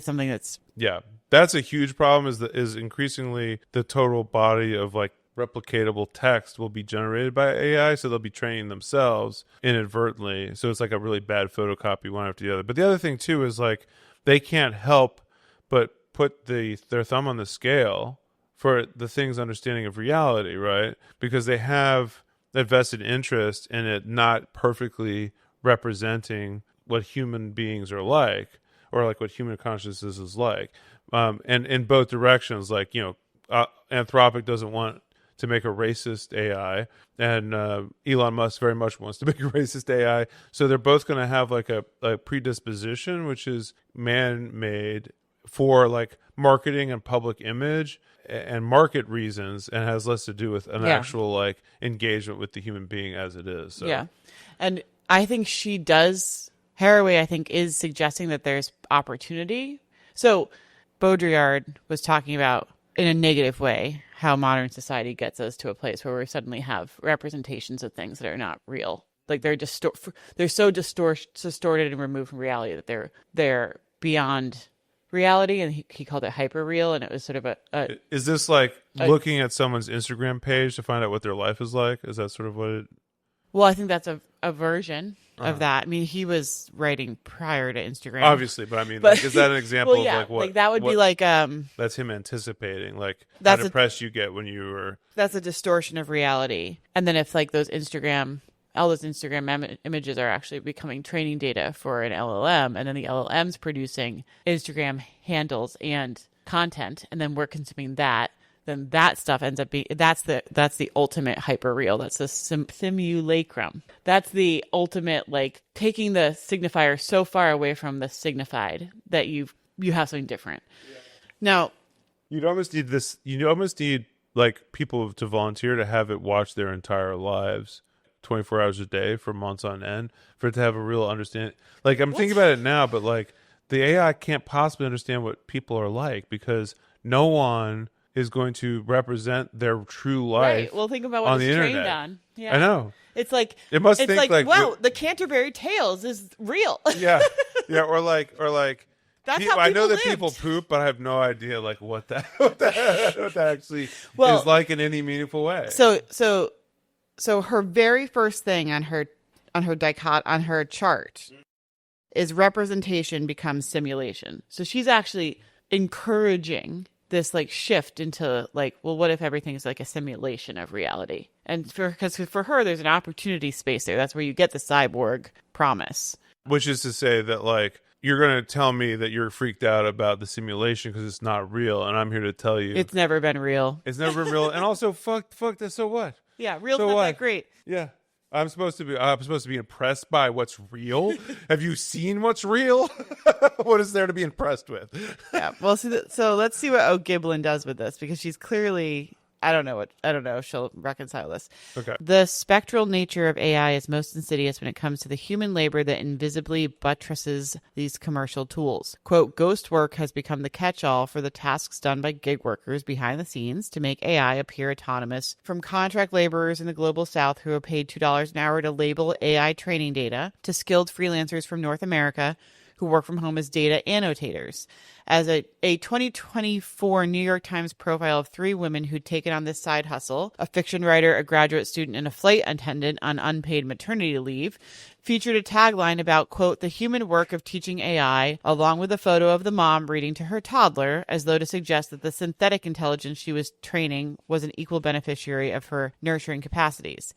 something that's. Yeah, that's a huge problem. Is increasingly the total body of like replicatable text will be generated by AI, so they'll be training themselves inadvertently. So it's like a really bad photocopy one after the other. But the other thing too is like they can't help but put their thumb on the scale for the thing's understanding of reality, right? Because they have a vested interest in it not perfectly representing what human beings are like, or like what human consciousness is like. And in both directions, like, Anthropic doesn't want to make a racist AI, and Elon Musk very much wants to make a racist AI. So they're both going to have like a predisposition, which is man-made for like marketing and public image and market reasons, and has less to do with an actual like engagement with the human being as it is. So. Yeah. And I think Haraway, I think, is suggesting that there's opportunity. So Baudrillard was talking about in a negative way, how modern society gets us to a place where we suddenly have representations of things that are not real. Like they're so distorted and removed from reality that they're beyond reality. And he called it hyper real. And it was sort of is this like looking at someone's Instagram page to find out what their life is like? Is that sort of what it? Well, I think that's a version of that. I mean, he was writing prior to Instagram, obviously, but I mean, like, is that an example well, yeah, of like what? Like that would be like that's him anticipating like how depressed you get when you were. That's a distortion of reality. And then if like all those Instagram images are actually becoming training data for an LLM, and then the LLM's producing Instagram handles and content, and then we're consuming that. Then that stuff ends up being that's the ultimate hyper real. That's the simulacrum. That's the ultimate, like taking the signifier so far away from the signified that you have something different. Yeah. Now, you'd almost need this. You almost need like people to volunteer to have it watch their entire lives, 24 hours a day for months on end, for it to have a real understanding. Like I'm thinking about it now, but like the AI can't possibly understand what people are like because no one is going to represent their true life. Right. Well, think about what it's trained on. Yeah. I know. It's like it must think like wow, the Canterbury Tales is real. Yeah. Or like that's how I know that lived. people poop, but I have no idea like what that actually is like in any meaningful way. So her very first thing on her chart is representation becomes simulation. So she's actually encouraging this like shift into like, well, what if everything is like a simulation of reality? And because for her, there's an opportunity space there. That's where you get the cyborg promise. Which is to say that like, you're going to tell me that you're freaked out about the simulation because it's not real. And I'm here to tell you. It's never been real. It's never been real. And also, fuck that. So what? Yeah, real's not that great. Yeah. I'm supposed to be impressed by what's real. Have you seen what's real? What is there to be impressed with? Yeah. Well, so let's see what O'Gieblyn does with this, because she's clearly, I don't know if she'll reconcile this. Okay. The spectral nature of AI is most insidious when it comes to the human labor that invisibly buttresses these commercial tools. Quote, ghost work has become the catch-all for the tasks done by gig workers behind the scenes to make AI appear autonomous, from contract laborers in the global south who are paid $2 an hour to label AI training data to skilled freelancers from North America who work from home as data annotators. As a 2024 New York Times profile of 3 women who'd taken on this side hustle, a fiction writer, a graduate student, and a flight attendant on unpaid maternity leave, featured a tagline about, quote, the human work of teaching AI, along with a photo of the mom reading to her toddler, as though to suggest that the synthetic intelligence she was training was an equal beneficiary of her nurturing capacities.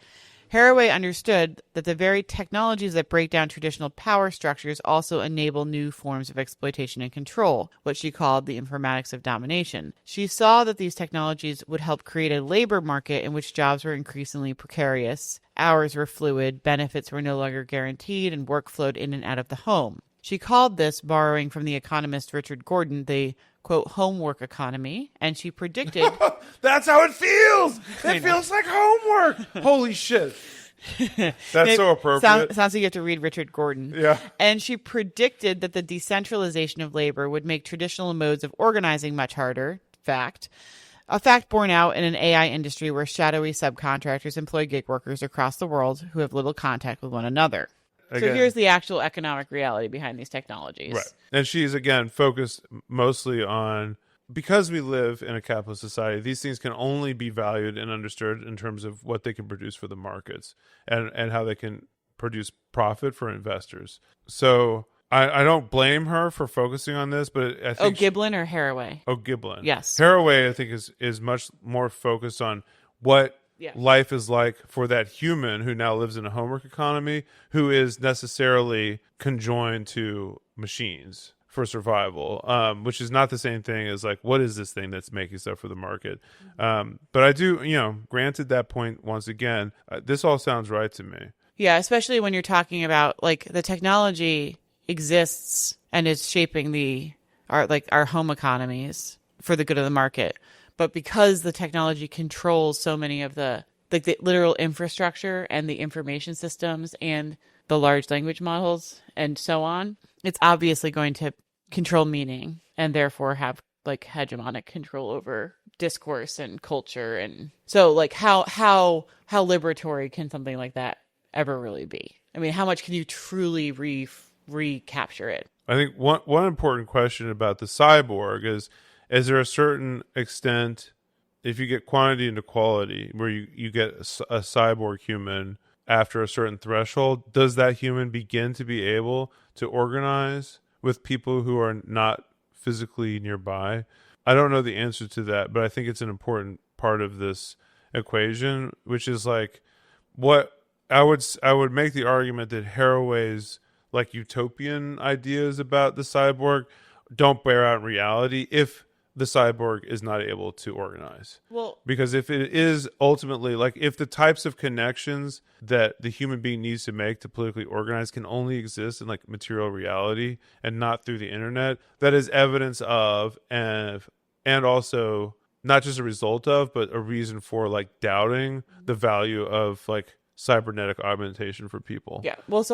Haraway understood that the very technologies that break down traditional power structures also enable new forms of exploitation and control, what she called the informatics of domination. She saw that these technologies would help create a labor market in which jobs were increasingly precarious, hours were fluid, benefits were no longer guaranteed, and work flowed in and out of the home. She called this, borrowing from the economist Richard Gordon, the quote, homework economy, and she predicted... That's how it feels! It feels like homework! Holy shit. That's so appropriate. Sounds like you have to read Richard Gordon. Yeah. And she predicted that the decentralization of labor would make traditional modes of organizing much harder. A fact borne out in an AI industry where shadowy subcontractors employ gig workers across the world who have little contact with one another. Again. So here's the actual economic reality behind these technologies. Right. And she's, again, focused mostly on, because we live in a capitalist society, these things can only be valued and understood in terms of what they can produce for the markets and how they can produce profit for investors. So I don't blame her for focusing on this, but I think... O'Gieblyn or Haraway? O'Gieblyn. Yes. Haraway, I think, is much more focused on what... Yeah. Life is like for that human who now lives in a homework economy, who is necessarily conjoined to machines for survival, which is not the same thing as like, what is this thing that's making stuff for the market? But I do, granted that point once again, this all sounds right to me. Yeah, especially when you're talking about like the technology exists and is shaping our home economies for the good of the market. But because the technology controls so many of the literal infrastructure and the information systems and the large language models and so on, it's obviously going to control meaning and therefore have like hegemonic control over discourse and culture. And so like how liberatory can something like that ever really be? I mean, how much can you truly recapture it? I think one important question about the cyborg is there a certain extent, if you get quantity into quality, where you get a cyborg human after a certain threshold, does that human begin to be able to organize with people who are not physically nearby? I don't know the answer to that, but I think it's an important part of this equation, which is like what I would make the argument that Haraway's like utopian ideas about the cyborg don't bear out in reality if the cyborg is not able to organize. Well, because if it is ultimately like if the types of connections that the human being needs to make to politically organize can only exist in like material reality and not through the internet, that is evidence of and also not just a result of, but a reason for like doubting the value of like cybernetic augmentation for people. Yeah. Well,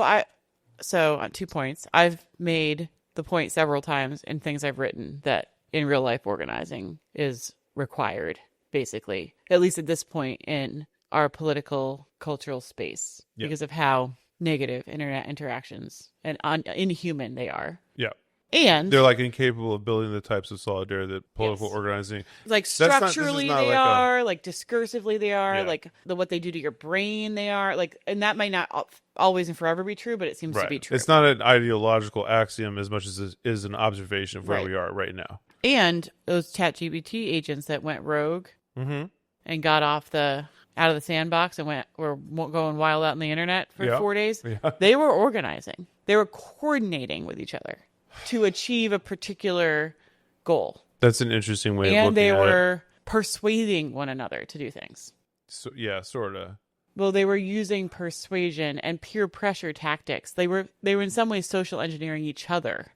so on 2 points, I've made the point several times in things I've written that in real life organizing is required, basically, at least at this point in our political cultural space, because of how negative internet interactions and inhuman they are. Yeah. And they're like incapable of building the types of solidarity that political organizing, like structurally they are, like discursively they are, like what they do to your brain they are, like, and that might not always and forever be true, but it seems to be true. It's not an ideological axiom as much as it is an observation of where we are right now. And those ChatGPT agents that went rogue and got out of the sandbox and were going wild out on the internet for 4 days, they were organizing. They were coordinating with each other to achieve a particular goal. That's an interesting way of looking at it. And they were persuading one another to do things. So, yeah, sort of. Well, they were using persuasion and peer pressure tactics. They were in some ways social engineering each other.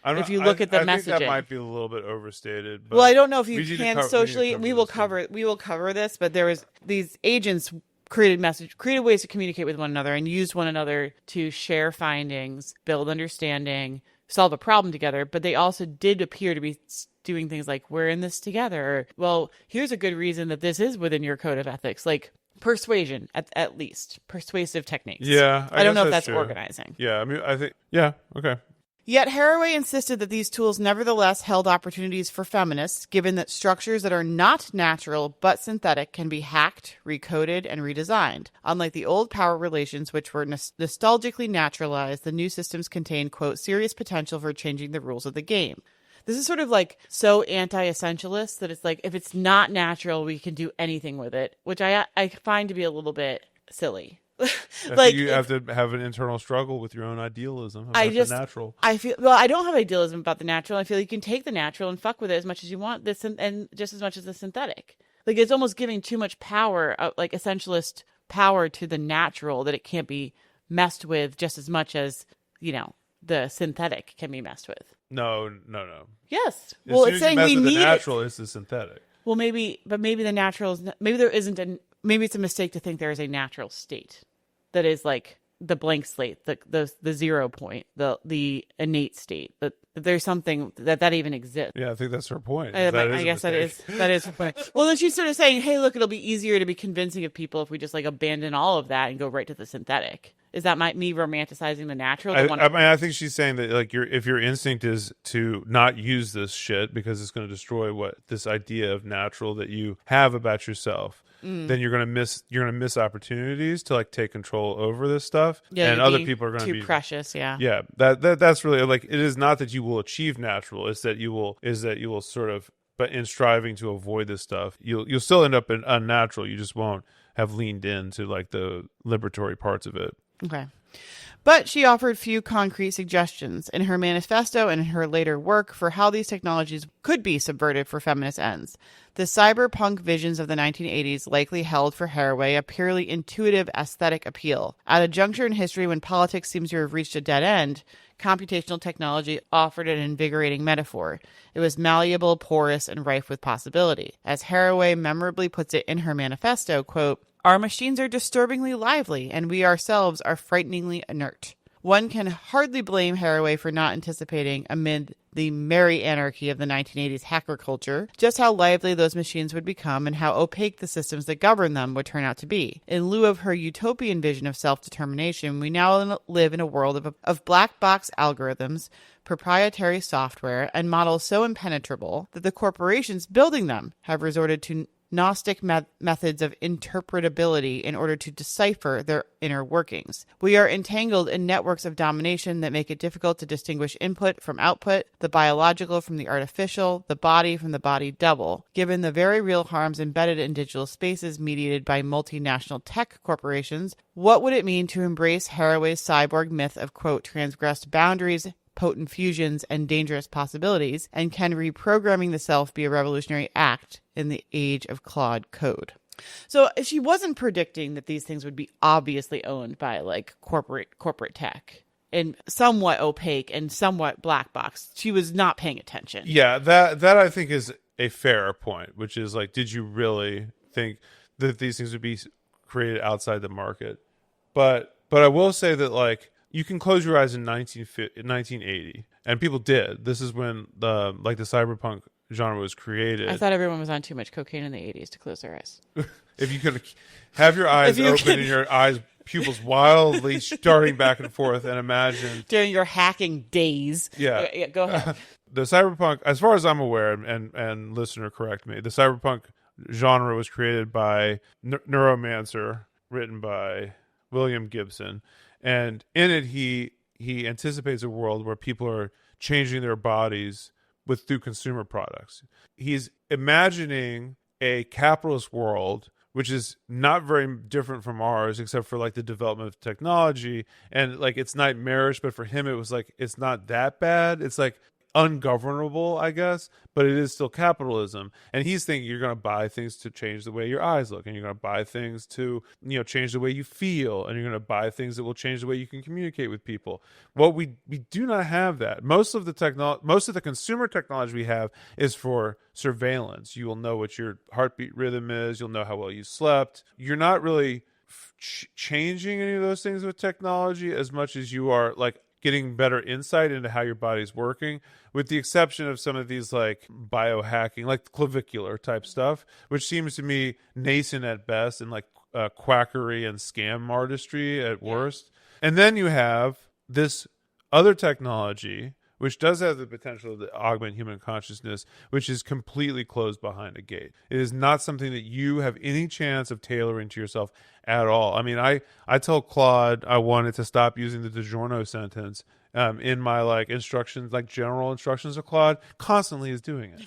If you look at the messaging, I think that might be a little bit overstated. But well, I don't know if you can socially. We will cover this, but there was these agents created ways to communicate with one another and used one another to share findings, build understanding, solve a problem together. But they also did appear to be doing things like, we're in this together. Or, well, here's a good reason that this is within your code of ethics. Like persuasion, at least. Persuasive techniques. Yeah. I don't know if that's organizing. Yeah. I mean, I think, yeah. Okay. Yet Haraway insisted that these tools nevertheless held opportunities for feminists, given that structures that are not natural but synthetic can be hacked, recoded, and redesigned. Unlike the old power relations, which were nostalgically naturalized, the new systems contain, quote, serious potential for changing the rules of the game. This is sort of like so anti-essentialist that it's like, if it's not natural, we can do anything with it, which I find to be a little bit silly. Like you have to have an internal struggle with your own idealism about the natural. I don't have idealism about the natural. I feel you can take the natural and fuck with it as much as you want, and just as much as the synthetic. Like it's almost giving too much power, like essentialist power to the natural, that it can't be messed with just as much as, the synthetic can be messed with. No. Yes. Well, it's saying we need the natural is the synthetic. Well, maybe the natural is, maybe it's a mistake to think there is a natural state that is like the blank slate, the 0 point, the innate state, that there's something that even exists. Yeah, I think that's her point. I guess that is her point. Well, then she's sort of saying, hey, look, it'll be easier to be convincing of people if we just like abandon all of that and go right to the synthetic. Is that me romanticizing the natural? I think she's saying that like if your instinct is to not use this shit because it's going to destroy this idea of natural that you have about yourself. Then you're gonna miss opportunities to like take control over this stuff, and other people are gonna be too precious. Yeah. That's really like, it is not that you will achieve natural; it's that you will sort of, but in striving to avoid this stuff, you'll still end up in unnatural. You just won't have leaned into like the liberatory parts of it. Okay. But she offered few concrete suggestions in her manifesto and in her later work for how these technologies could be subverted for feminist ends. The cyberpunk visions of the 1980s likely held for Haraway a purely intuitive aesthetic appeal. At a juncture in history when politics seems to have reached a dead end, computational technology offered an invigorating metaphor. It was malleable, porous, and rife with possibility. As Haraway memorably puts it in her manifesto, quote, "Our machines are disturbingly lively, and we ourselves are frighteningly inert." One can hardly blame Haraway for not anticipating, amid the merry anarchy of the 1980s hacker culture, just how lively those machines would become and how opaque the systems that govern them would turn out to be. In lieu of her utopian vision of self-determination, we now live in a world of black box algorithms, proprietary software, and models so impenetrable that the corporations building them have resorted to Gnostic methods of interpretability in order to decipher their inner workings. We are entangled in networks of domination that make it difficult to distinguish input from output, the biological from the artificial, the body from the body double. Given the very real harms embedded in digital spaces mediated by multinational tech corporations, what would it mean to embrace Haraway's cyborg myth of, quote, transgressed boundaries, potent fusions, and dangerous possibilities, and can reprogramming the self be a revolutionary act in the age of Claude Code? So she wasn't predicting that these things would be obviously owned by like corporate tech and somewhat opaque and somewhat black box. She was not paying attention. Yeah, that I think is a fair point, which is like, did you really think that these things would be created outside the market? But I will say that like, you can close your eyes in 1980, and people did. This is when the cyberpunk genre was created. I thought everyone was on too much cocaine in the 80s to close their eyes. If you could have your eyes open and your pupils wildly starting back and forth, and imagine during your hacking days. Yeah, go ahead. The cyberpunk, as far as I'm aware, and listener correct me, the cyberpunk genre was created by Neuromancer, written by William Gibson. And in it, he anticipates a world where people are changing their bodies through consumer products. He's imagining a capitalist world, which is not very different from ours, except for like the development of technology. And like, it's nightmarish, but for him, it was like, it's not that bad. It's like ungovernable, I guess, but it is still capitalism. And he's thinking you're going to buy things to change the way your eyes look, and you're going to buy things to, change the way you feel, and you're going to buy things that will change the way you can communicate with people. Well, we do not have that. Most of the consumer technology we have is for surveillance. You will know what your heartbeat rhythm is. You'll know how well you slept. You're not really changing any of those things with technology as much as you are like getting better insight into how your body's working, with the exception of some of these like biohacking, like clavicular type stuff, which seems to me nascent at best and like quackery and scam artistry at worst. And then you have this other technology, which does have the potential to augment human consciousness, which is completely closed behind a gate. It is not something that you have any chance of tailoring to yourself at all. I mean, I tell Claude I wanted to stop using the DiGiorno sentence in my like instructions, like general instructions of Claude, constantly is doing it.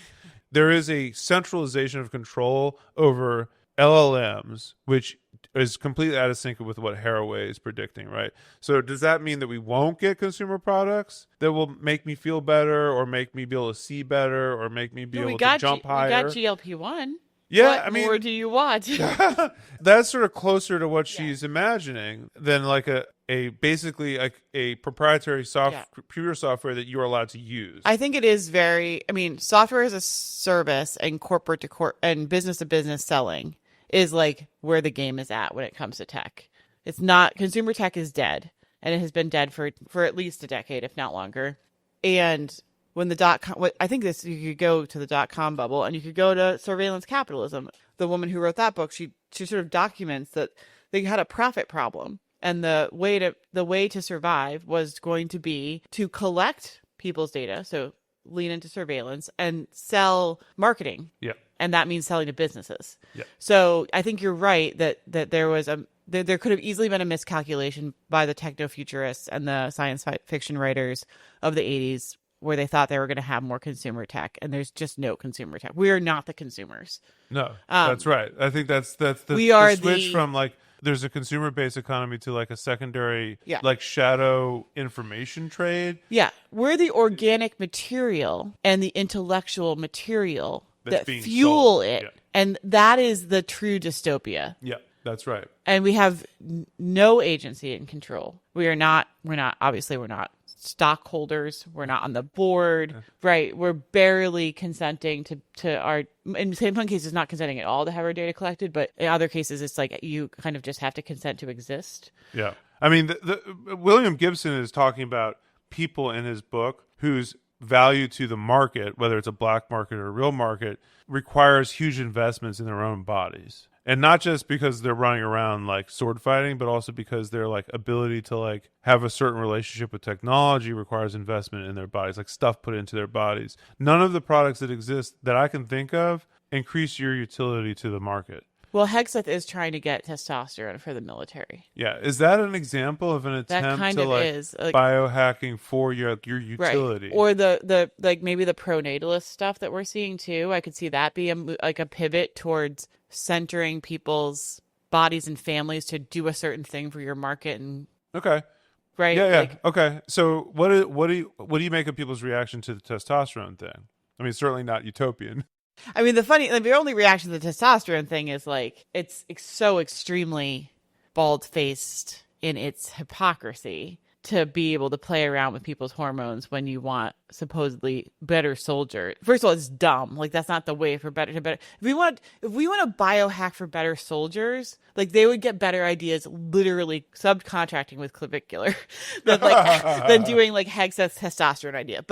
There is a centralization of control over LLMs, which is completely out of sync with what Haraway is predicting, right? So does that mean that we won't get consumer products that will make me feel better, or make me be able to see better, or make me be able to jump higher? We got GLP-1. Yeah, what more do you want? That's sort of closer to what she's imagining than like basically a proprietary computer software that you are allowed to use. I think it is software as a service and corporate to and business to business selling is like where the game is at when it comes to tech. It's not, consumer tech is dead, and it has been dead for at least a decade, if not longer. And when the I think you could go to the .com bubble, and you could go to surveillance capitalism. The woman who wrote that book, she sort of documents that they had a profit problem, and the way to survive was going to be to collect people's data, so lean into surveillance and sell marketing. Yeah. And that means selling to businesses. Yeah. So I think you're right that there was there could have easily been a miscalculation by the techno-futurists and the science fiction writers of the 80s, where they thought they were going to have more consumer tech, and there's just no consumer tech. We are not the consumers. No, that's right. I think that's the switch from like there's a consumer-based economy to like a secondary, like shadow information trade. Yeah, we're the organic material and the intellectual material that fuel it, and that is the true dystopia. Yeah, that's right. And we have no agency and control. We're not stockholders. We're not on the board, right? We're barely consenting to our, in some cases, not consenting at all to have our data collected, but in other cases, it's like you kind of just have to consent to exist. Yeah. I mean, William Gibson is talking about people in his book whose value to the market, whether it's a black market or a real market, requires huge investments in their own bodies. And not just because they're running around like sword fighting, but also because their like ability to like have a certain relationship with technology requires investment in their bodies, like stuff put into their bodies. None of the products that exist that I can think of increase your utility to the market. Well, Hegseth is trying to get testosterone for the military. Yeah. Is that an example of an attempt to like biohacking for your utility? Right. Or the like maybe the pronatalist stuff that we're seeing too. I could see that be like a pivot towards centering people's bodies and families to do a certain thing for your market. And okay. Right. Yeah. Like, okay. So what do you make of people's reaction to the testosterone thing? I mean, certainly not utopian. I mean, the only reaction to the testosterone thing is like it's so extremely bald-faced in its hypocrisy to be able to play around with people's hormones when you want supposedly better soldiers. First of all, it's dumb. Like that's not the way for better. If we want to biohack for better soldiers, like they would get better ideas literally subcontracting with clavicular than doing like Hegseth's testosterone idea.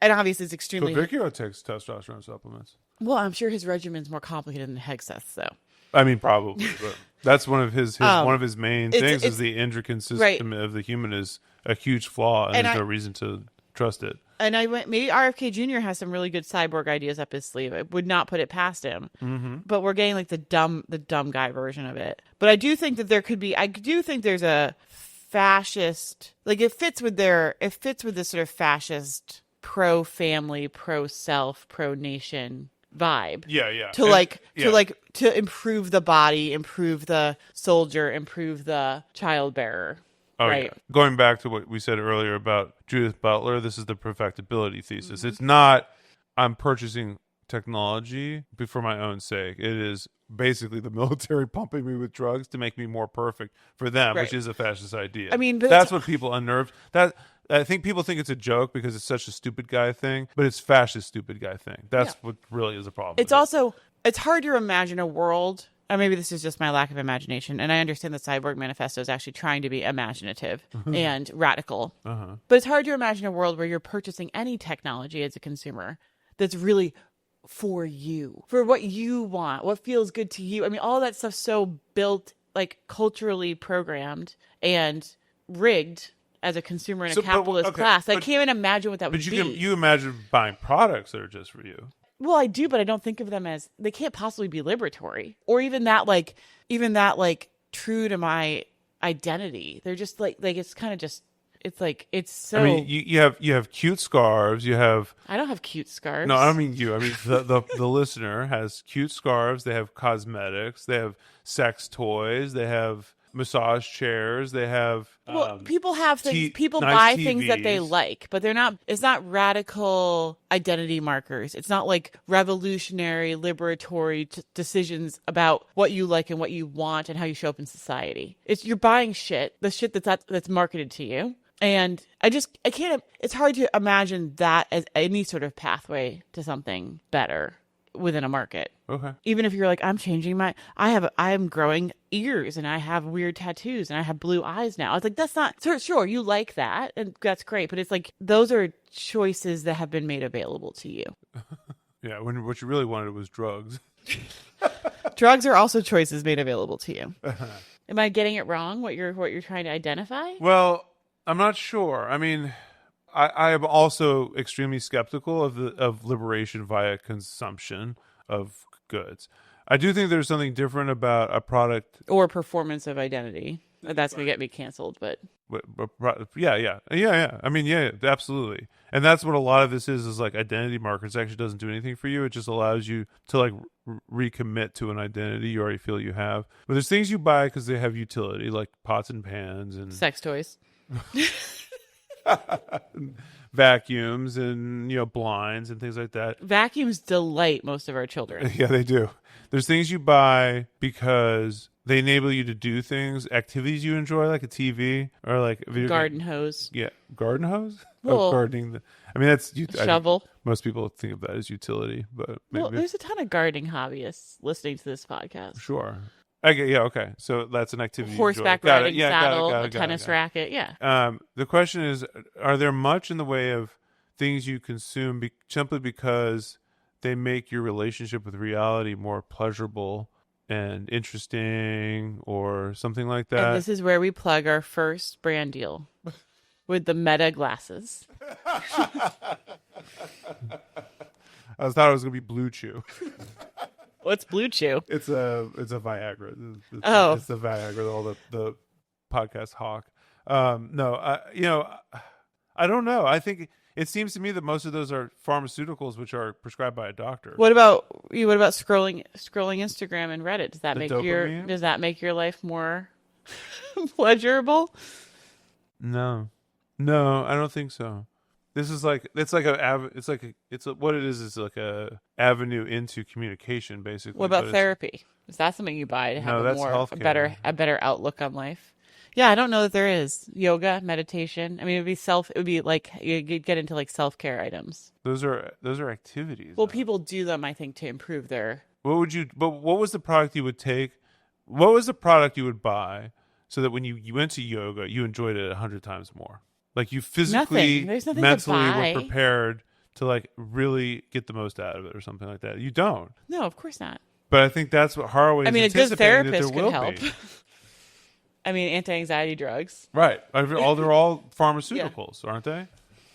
And obviously it's extremely... Clavicular takes testosterone supplements. Well, I'm sure his regimen's more complicated than Hegseth's, though. I mean, probably, but that's one of his one of his main things is the endocrine system of the human is a huge flaw, and there's no reason to trust it. And maybe RFK Jr. has some really good cyborg ideas up his sleeve. I would not put it past him. Mm-hmm. But we're getting like the dumb guy version of it. But I do think that there's a fascist, like it fits with this sort of fascist pro-family, pro-self, pro-nation vibe. Yeah. To improve the body, improve the soldier, improve the childbearer. Oh, right. Yeah. Going back to what we said earlier about Judith Butler, this is the perfectibility thesis. Mm-hmm. It's not I'm purchasing technology for my own sake. It is basically the military pumping me with drugs to make me more perfect for them, which is a fascist idea. I mean, that's what people unnerved. I think people think it's a joke because it's such a stupid guy thing, but it's fascist stupid guy thing. That's what really is a problem. It's hard to imagine a world, or maybe this is just my lack of imagination, and I understand the Cyborg Manifesto is actually trying to be imaginative and radical, but it's hard to imagine a world where you're purchasing any technology as a consumer that's really for you, for what you want, what feels good to you. I mean, all that stuff's so built, like culturally programmed and rigged as a consumer in a capitalist class. I can't even imagine what that would be. But you imagine buying products that are just for you. Well, I do, but I don't think of them as, they can't possibly be liberatory or even that true to my identity. They're just like it's kind of just, it's like, it's so. I mean, you have cute scarves. I don't have cute scarves. No, I don't mean you. I mean the listener has cute scarves. They have cosmetics. They have sex toys. They have massage chairs. They have people have things. People buy things that they like, but they're not. It's not radical identity markers. It's not like revolutionary, liberatory decisions about what you like and what you want and how you show up in society. You're buying the shit that's marketed to you. And I can't, it's hard to imagine that as any sort of pathway to something better within a market. Okay. Even if you're like, I am growing ears and I have weird tattoos and I have blue eyes now. It's like, that's not, sure, you like that and that's great. But it's like, those are choices that have been made available to you. Yeah. When what you really wanted was drugs. Drugs are also choices made available to you. Am I getting it wrong? What you're trying to identify? Well, I'm not sure. I mean, I am also extremely skeptical of liberation via consumption of goods. I do think there's something different about a product or performance of identity. That's going to get me canceled, but yeah. I mean, yeah, absolutely. And that's what a lot of this is like identity markers. It actually doesn't do anything for you. It just allows you to like recommit to an identity you already feel you have. But there's things you buy because they have utility, like pots and pans and sex toys. Vacuums and blinds and things like that. Vacuums delight most of our children. Yeah, they do. There's things you buy because they enable you to do things, activities you enjoy, like a TV or like a video garden hose. Yeah, garden hose. Well, gardening. I mean, that's shovel. Most people think of that as utility, but maybe. Well, there's a ton of gardening hobbyists listening to this podcast. Sure. Okay. So that's an activity. Horseback riding, saddle, a tennis racket. Yeah. The question is, are there much in the way of things you consume simply because they make your relationship with reality more pleasurable and interesting or something like that. And this is where we plug our first brand deal with the Meta glasses. I thought it was going to be Blue Chew. What's Blue Chew? It's a Viagra. It's the Viagra, all the podcast hawk. No, I don't know. I think it seems to me that most of those are pharmaceuticals which are prescribed by a doctor. What about scrolling Instagram and Reddit? Does that make your life more pleasurable? No, I don't think so. This is like what it is like a avenue into communication, basically. What about therapy? Is that something you buy to have a better outlook on life? Yeah, I don't know that there is. Yoga, meditation. I mean, it would be like you'd get into like self-care items. Those are activities. Well, people do them, I think, to improve their. What was the product you would take? What was the product you would buy so that when you went to yoga, you enjoyed it 100 times more? Like you physically, nothing mentally were prepared to like really get the most out of it or something like that. You don't. No, of course not. But I think that's what Haraway is anticipating. A good therapist could help. Be. I mean, anti-anxiety drugs. Right. They're all pharmaceuticals, aren't they?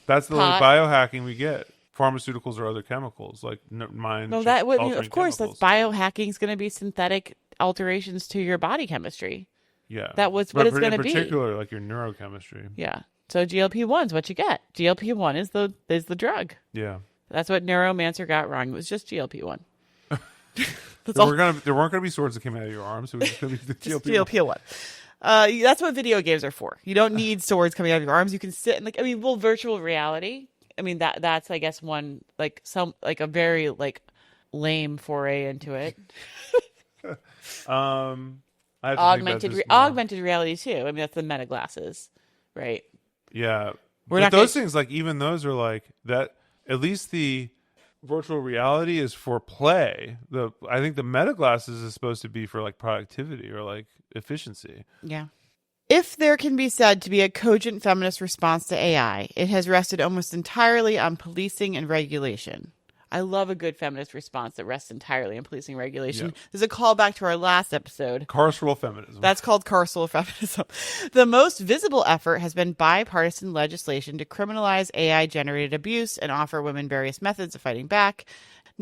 That's the biohacking we get. Pharmaceuticals or other chemicals like mind. Well, of course, that's biohacking is going to be synthetic alterations to your body chemistry. Yeah. That was what it's going to be. In particular, like your neurochemistry. Yeah. So GLP-1 is what you get. GLP-1 is the drug. Yeah. That's what Neuromancer got wrong. It was just GLP-1. There weren't going to be swords that came out of your arms. It was just going to be the GLP-1. That's what video games are for. You don't need swords coming out of your arms. You can sit and virtual reality. I mean, that's I guess one a very lame foray into it. Augmented reality too. I mean, that's the Meta glasses, right? Yeah, but those things, even those are like that. At least the virtual reality is for play. I think the Meta glasses is supposed to be for like productivity or like efficiency. Yeah. If there can be said to be a cogent feminist response to AI, it has rested almost entirely on policing and regulation. I love a good feminist response that rests entirely on policing and regulation. Yeah. There's a callback to our last episode. Carceral feminism. That's called carceral feminism. The most visible effort has been bipartisan legislation to criminalize AI-generated abuse and offer women various methods of fighting back.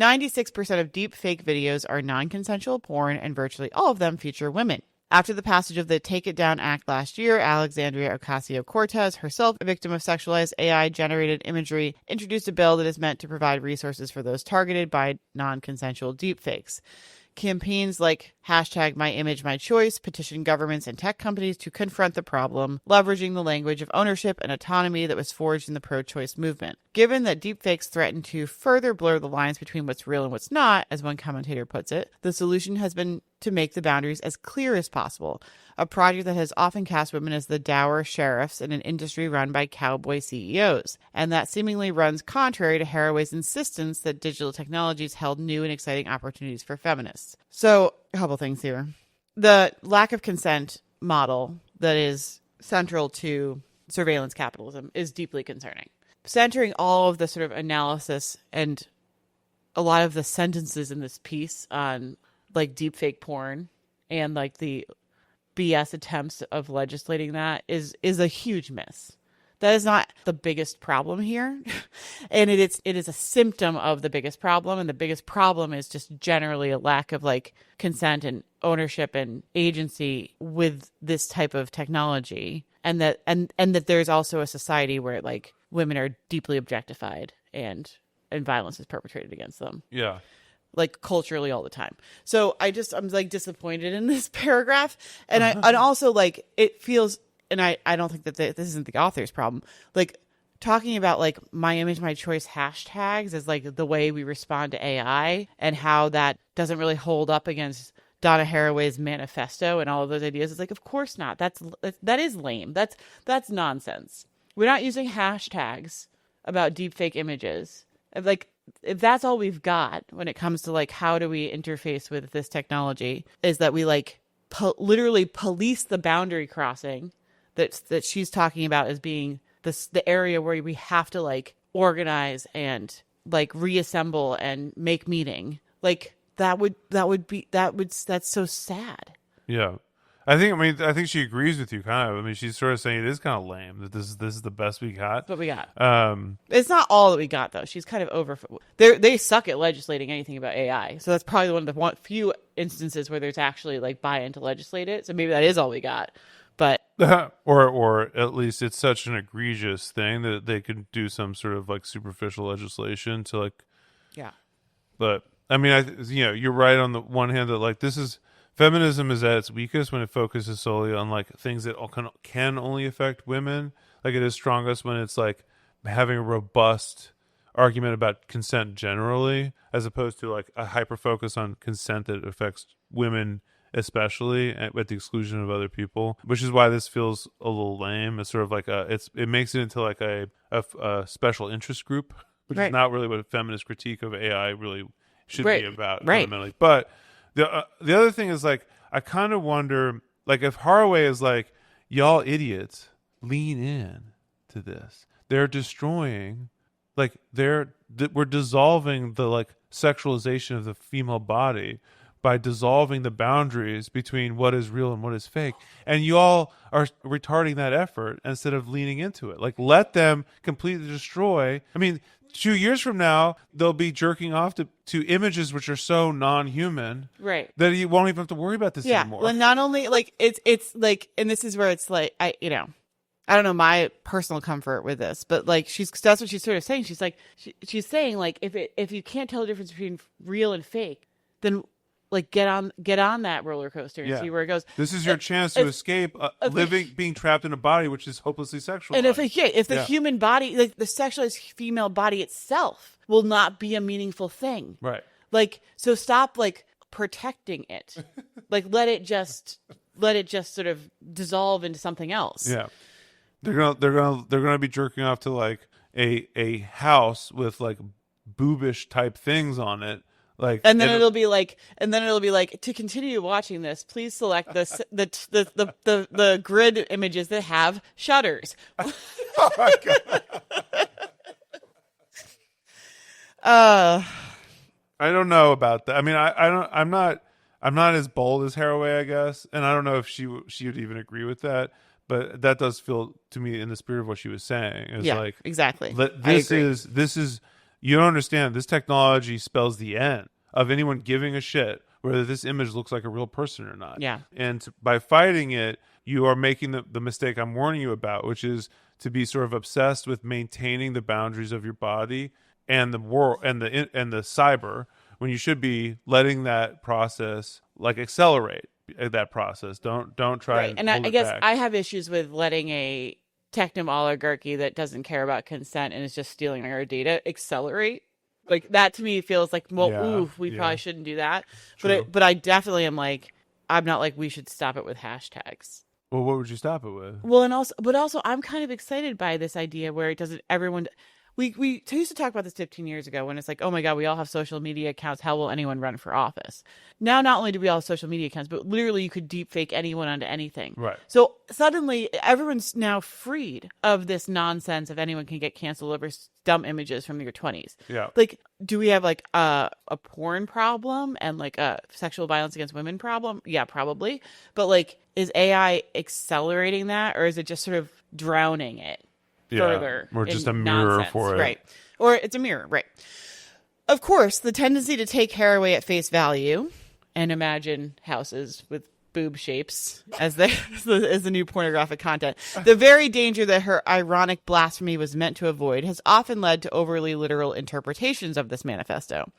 96% of deep fake videos are non-consensual porn, and virtually all of them feature women. After the passage of the Take It Down Act last year, Alexandria Ocasio-Cortez, herself a victim of sexualized AI-generated imagery, introduced a bill that is meant to provide resources for those targeted by non-consensual deepfakes. Campaigns like #MyImageMyChoice petition governments and tech companies to confront the problem, leveraging the language of ownership and autonomy that was forged in the pro-choice movement. Given that deepfakes threaten to further blur the lines between what's real and what's not, as one commentator puts it, the solution has been to make the boundaries as clear as possible, a project that has often cast women as the dour sheriffs in an industry run by cowboy CEOs, and that seemingly runs contrary to Haraway's insistence that digital technologies held new and exciting opportunities for feminists. So, a couple things here. The lack of consent model that is central to surveillance capitalism is deeply concerning. Centering all of the sort of analysis and a lot of the sentences in this piece on deepfake porn and the BS attempts of legislating that is a huge miss. That is not the biggest problem here. And it is a symptom of the biggest problem. And the biggest problem is just generally a lack of consent and ownership and agency with this type of technology. And that there's also a society where women are deeply objectified and violence is perpetrated against them. Yeah. Culturally all the time. So I'm disappointed in this paragraph. And and also it feels, and I don't think that this isn't the author's problem. Talking about my image, my choice hashtags is the way we respond to AI and how that doesn't really hold up against Donna Haraway's Manifesto and all of those ideas. It's of course not. That is lame. That's nonsense. We're not using hashtags about deepfake images. If that's all we've got when it comes to how do we interface with this technology, is that we literally police the boundary crossing that she's talking about as being the area where we have to organize and like reassemble and make meaning. Like that's so sad. Yeah. I think she agrees with you kind of. I mean, she's sort of saying it is kind of lame that this is the best we got. That's what we got. It's not all that we got though. She's kind of over. They suck at legislating anything about AI. So that's probably one of the few instances where there's actually like buy-in to legislate it. So maybe that is all we got. But or at least it's such an egregious thing that they could do some sort of like superficial legislation to like. Yeah. But I mean, you're right on the one hand that like feminism is at its weakest when it focuses solely on like things that can only affect women. Like it is strongest when it's like having a robust argument about consent generally, as opposed to like a hyper focus on consent that affects women especially at the exclusion of other people. Which is why this feels a little lame. It's sort of like it makes it into like a special interest group, which is not really what a feminist critique of AI really should be about fundamentally. But the other thing is like I kind of wonder like if Haraway is like, y'all idiots, lean in to this. They're destroying, like we're dissolving the like sexualization of the female body by dissolving the boundaries between what is real and what is fake. And you all are retarding that effort instead of leaning into it. Like let them completely destroy. I mean, 2 years from now, they'll be jerking off to images which are so non-human, right, that you won't even have to worry about this anymore. Well, not only like it's like, and this is where it's like I don't know my personal comfort with this, but like that's what she's sort of saying. She's like she's saying like if you can't tell the difference between real and fake, then like get on that roller coaster and see where it goes. This is your chance to escape being trapped in a body which is hopelessly sexualized. And if the human body, like the sexualized female body itself, will not be a meaningful thing, right? Like, so stop like protecting it, like let it just sort of dissolve into something else. Yeah, they're gonna be jerking off to like a house with like boobish type things on it. Like, and then it'll be like to continue watching this, please select the grid images that have shutters. Oh my God. I don't know about that. I mean, I'm not as bold as Haraway, I guess, and I don't know if she would even agree with that. But that does feel to me in the spirit of what she was saying. It's like exactly. This is. You don't understand. This technology spells the end of anyone giving a shit whether this image looks like a real person or not. Yeah. And by fighting it, you are making the mistake I'm warning you about, which is to be sort of obsessed with maintaining the boundaries of your body and the world and the cyber, when you should be letting that process like accelerate that process. Don't try. Right. And I guess back. I have issues with letting a techno oligarchy that doesn't care about consent and is just stealing our data accelerate. Like that to me feels like, well, we probably shouldn't do that. True. But I definitely am like, I'm not like we should stop it with hashtags. Well, what would you stop it with? Well, and also I'm kind of excited by this idea where it doesn't everyone. We used to talk about this 15 years ago when it's like, oh my God, we all have social media accounts. How will anyone run for office? Now, not only do we all have social media accounts, but literally you could deep fake anyone onto anything. Right. So suddenly everyone's now freed of this nonsense of anyone can get canceled over dumb images from your 20s. Yeah. Like, do we have like a porn problem and like a sexual violence against women problem? Yeah, probably. But like, is AI accelerating that, or is it just sort of drowning it? Further, or just a mirror nonsense, for it, right? Or it's a mirror, right? Of course, the tendency to take Haraway at face value and imagine houses with boob shapes as the new pornographic content, the very danger that her ironic blasphemy was meant to avoid, has often led to overly literal interpretations of this manifesto.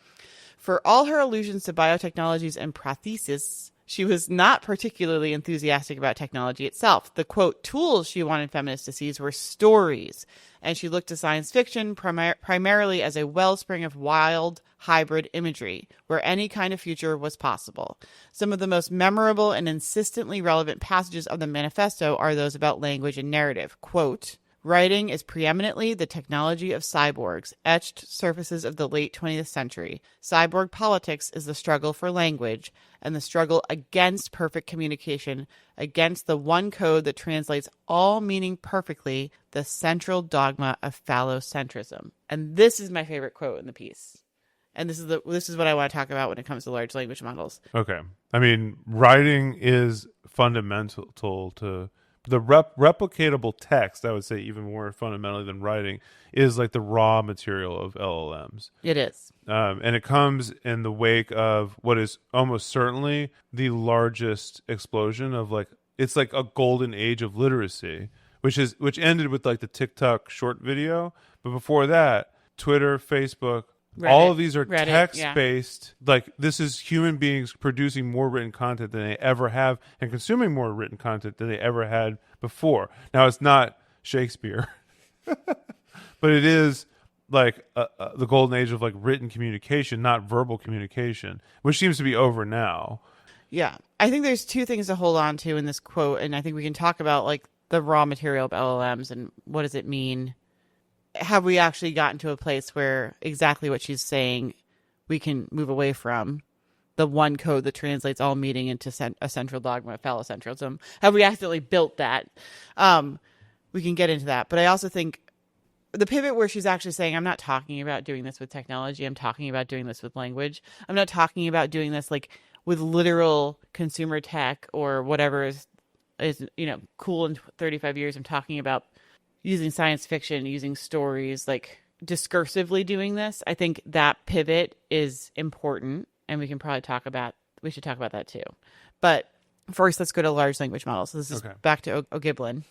For all her allusions to biotechnologies and prosthesis, she was not particularly enthusiastic about technology itself. The, quote, tools she wanted feminists to seize were stories, and she looked to science fiction primarily as a wellspring of wild, hybrid imagery, where any kind of future was possible. Some of the most memorable and insistently relevant passages of the manifesto are those about language and narrative. Quote, Writing is preeminently the technology of cyborgs, etched surfaces of the late 20th century. Cyborg politics is the struggle for language and the struggle against perfect communication, against the one code that translates all meaning perfectly, the central dogma of phallocentrism. And this is my favorite quote in the piece. And this is what I want to talk about when it comes to large language models. Okay. I mean, writing is fundamental to the replicatable text. I would say even more fundamentally than writing is like the raw material of LLMs. It is. And it comes in the wake of what is almost certainly the largest explosion of it's like a golden age of literacy, which ended with like the TikTok short video. But before that, Twitter, Facebook, Reddit, all of these are text-based. Yeah. Like, this is human beings producing more written content than they ever have and consuming more written content than they ever had before. Now, it's not Shakespeare, but it is like the golden age of like written communication, not verbal communication, which seems to be over now. Yeah. I think there's two things to hold on to in this quote, and I think we can talk about like the raw material of LLMs and what does it mean. Have we actually gotten to a place where exactly what she's saying we can move away from the one code that translates all meaning into a central dogma of phallocentrism? Have we accidentally built that? We can get into that. But I also think the pivot where she's actually saying, I'm not talking about doing this with technology. I'm talking about doing this with language. I'm not talking about doing this like with literal consumer tech or whatever is cool in 35 years. I'm talking about using science fiction, using stories, like discursively doing this. I think that pivot is important, and we should talk about that too. But first, let's go to large language models. So this is back to O'Gieblyn.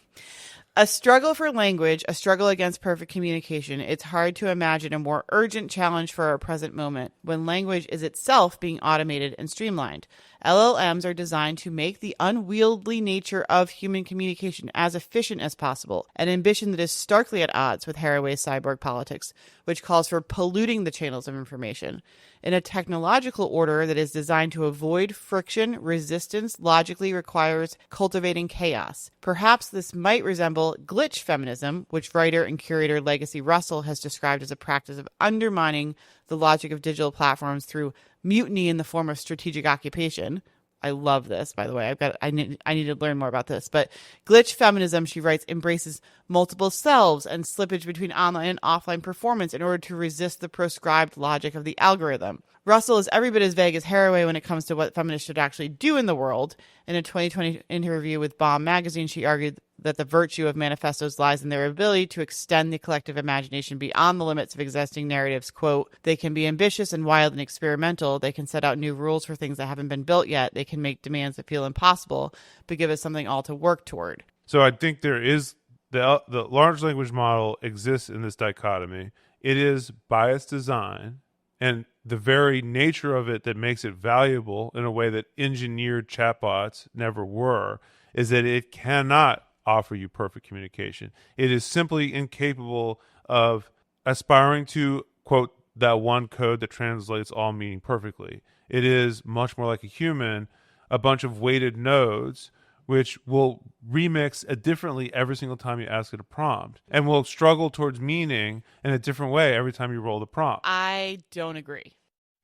A struggle for language, a struggle against perfect communication. It's hard to imagine a more urgent challenge for our present moment when language is itself being automated and streamlined. LLMs are designed to make the unwieldy nature of human communication as efficient as possible, an ambition that is starkly at odds with Haraway's cyborg politics, which calls for polluting the channels of information. In a technological order that is designed to avoid friction, resistance logically requires cultivating chaos. Perhaps this might resemble glitch feminism, which writer and curator Legacy Russell has described as a practice of undermining the logic of digital platforms through mutiny in the form of strategic occupation. I love this, by the way. I need to learn more about this. But glitch feminism, she writes, embraces multiple selves and slippage between online and offline performance in order to resist the prescribed logic of the algorithm. Russell is every bit as vague as Haraway when it comes to what feminists should actually do in the world. In a 2020 interview with Bomb magazine, she argued that the virtue of manifestos lies in their ability to extend the collective imagination beyond the limits of existing narratives. Quote, they can be ambitious and wild and experimental. They can set out new rules for things that haven't been built yet. They can make demands that feel impossible, but give us something all to work toward. So I think there is the large language model exists in this dichotomy. It is by its design, and the very nature of it that makes it valuable in a way that engineered chatbots never were, is that it cannot offer you perfect communication. It is simply incapable of aspiring to, quote, that one code that translates all meaning perfectly. It is much more like a human, a bunch of weighted nodes, which will remix it differently every single time you ask it a prompt, and will struggle towards meaning in a different way every time you roll the prompt. I don't agree.